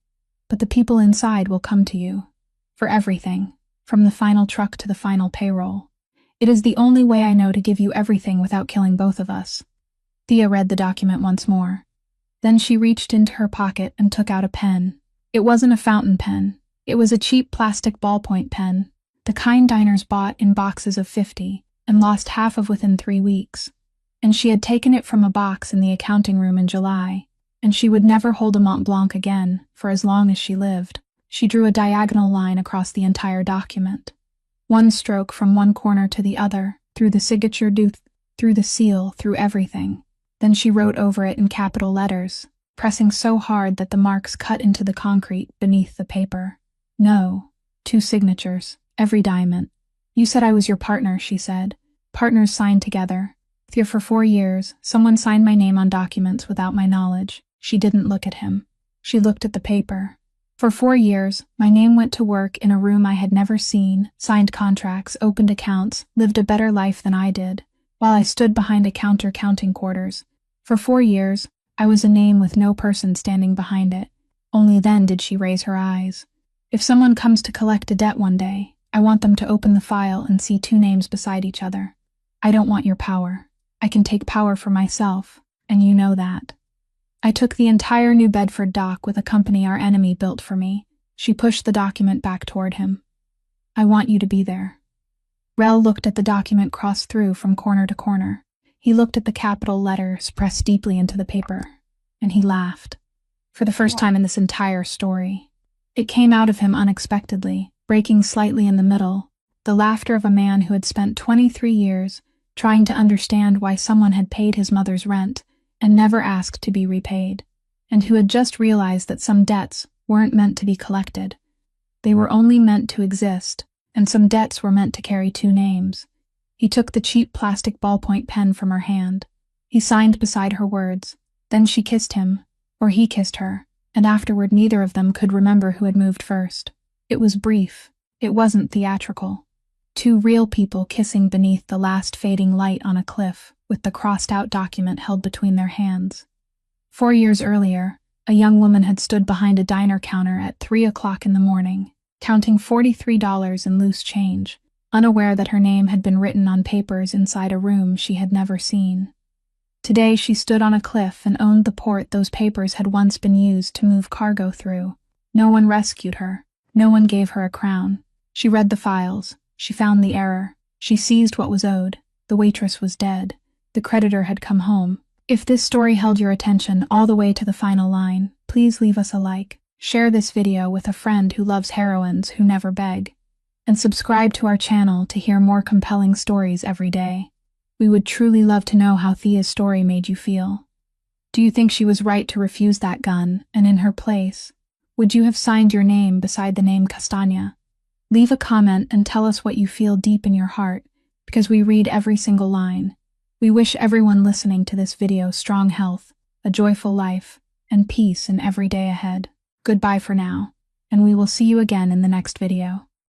A: But the people inside will come to you. For everything, from the final truck to the final payroll. It is the only way I know to give you everything without killing both of us." Thea read the document once more. Then she reached into her pocket and took out a pen. It wasn't a fountain pen. It was a cheap plastic ballpoint pen, the kind diners bought in boxes of 50, and lost half of within 3 weeks. And she had taken it from a box in the accounting room in July, and she would never hold a Mont Blanc again, for as long as she lived. She drew a diagonal line across the entire document. One stroke from one corner to the other, through the signature, through the seal, through everything. Then she wrote over it in capital letters, pressing so hard that the marks cut into the concrete beneath the paper. "No. 2 signatures. Every diamond. You said I was your partner," she said. "Partners signed together. For 4 years, someone signed my name on documents without my knowledge." She didn't look at him. She looked at the paper. "For 4 years, my name went to work in a room I had never seen, signed contracts, opened accounts, lived a better life than I did, while I stood behind a counter counting quarters. For 4 years, I was a name with no person standing behind it. Only then did she raise her eyes. If someone comes to collect a debt one day, I want them to open the file and see 2 names beside each other. I don't want your power. I can take power for myself, and you know that. I took the entire New Bedford dock with a company our enemy built for me. She pushed the document back toward him. I want you to be there. Rel looked at the document crossed through from corner to corner. He looked at the capital letters pressed deeply into the paper, and he laughed. For the first time in this entire story. It came out of him unexpectedly, breaking slightly in the middle, the laughter of a man who had spent 23 years trying to understand why someone had paid his mother's rent and never asked to be repaid, and who had just realized that some debts weren't meant to be collected. They were only meant to exist, and some debts were meant to carry two names. He took the cheap plastic ballpoint pen from her hand. He signed beside her words. Then she kissed him, or he kissed her, and afterward neither of them could remember who had moved first. It was brief. It wasn't theatrical. Two real people kissing beneath the last fading light on a cliff, with the crossed-out document held between their hands. 4 years earlier, a young woman had stood behind a diner counter at 3 o'clock in the morning, counting $43 in loose change, unaware that her name had been written on papers inside a room she had never seen. Today she stood on a cliff and owned the port those papers had once been used to move cargo through. No one rescued her. No one gave her a crown. She read the files. She found the error. She seized what was owed. The waitress was dead. The creditor had come home. If this story held your attention all the way to the final line, please leave us a like. Share this video with a friend who loves heroines who never beg. And subscribe to our channel to hear more compelling stories every day. We would truly love to know how Thea's story made you feel. Do you think she was right to refuse that gun, and in her place, would you have signed your name beside the name Castagna? Leave a comment and tell us what you feel deep in your heart, because we read every single line. We wish everyone listening to this video strong health, a joyful life, and peace in every day ahead. Goodbye for now, and we will see you again in the next video.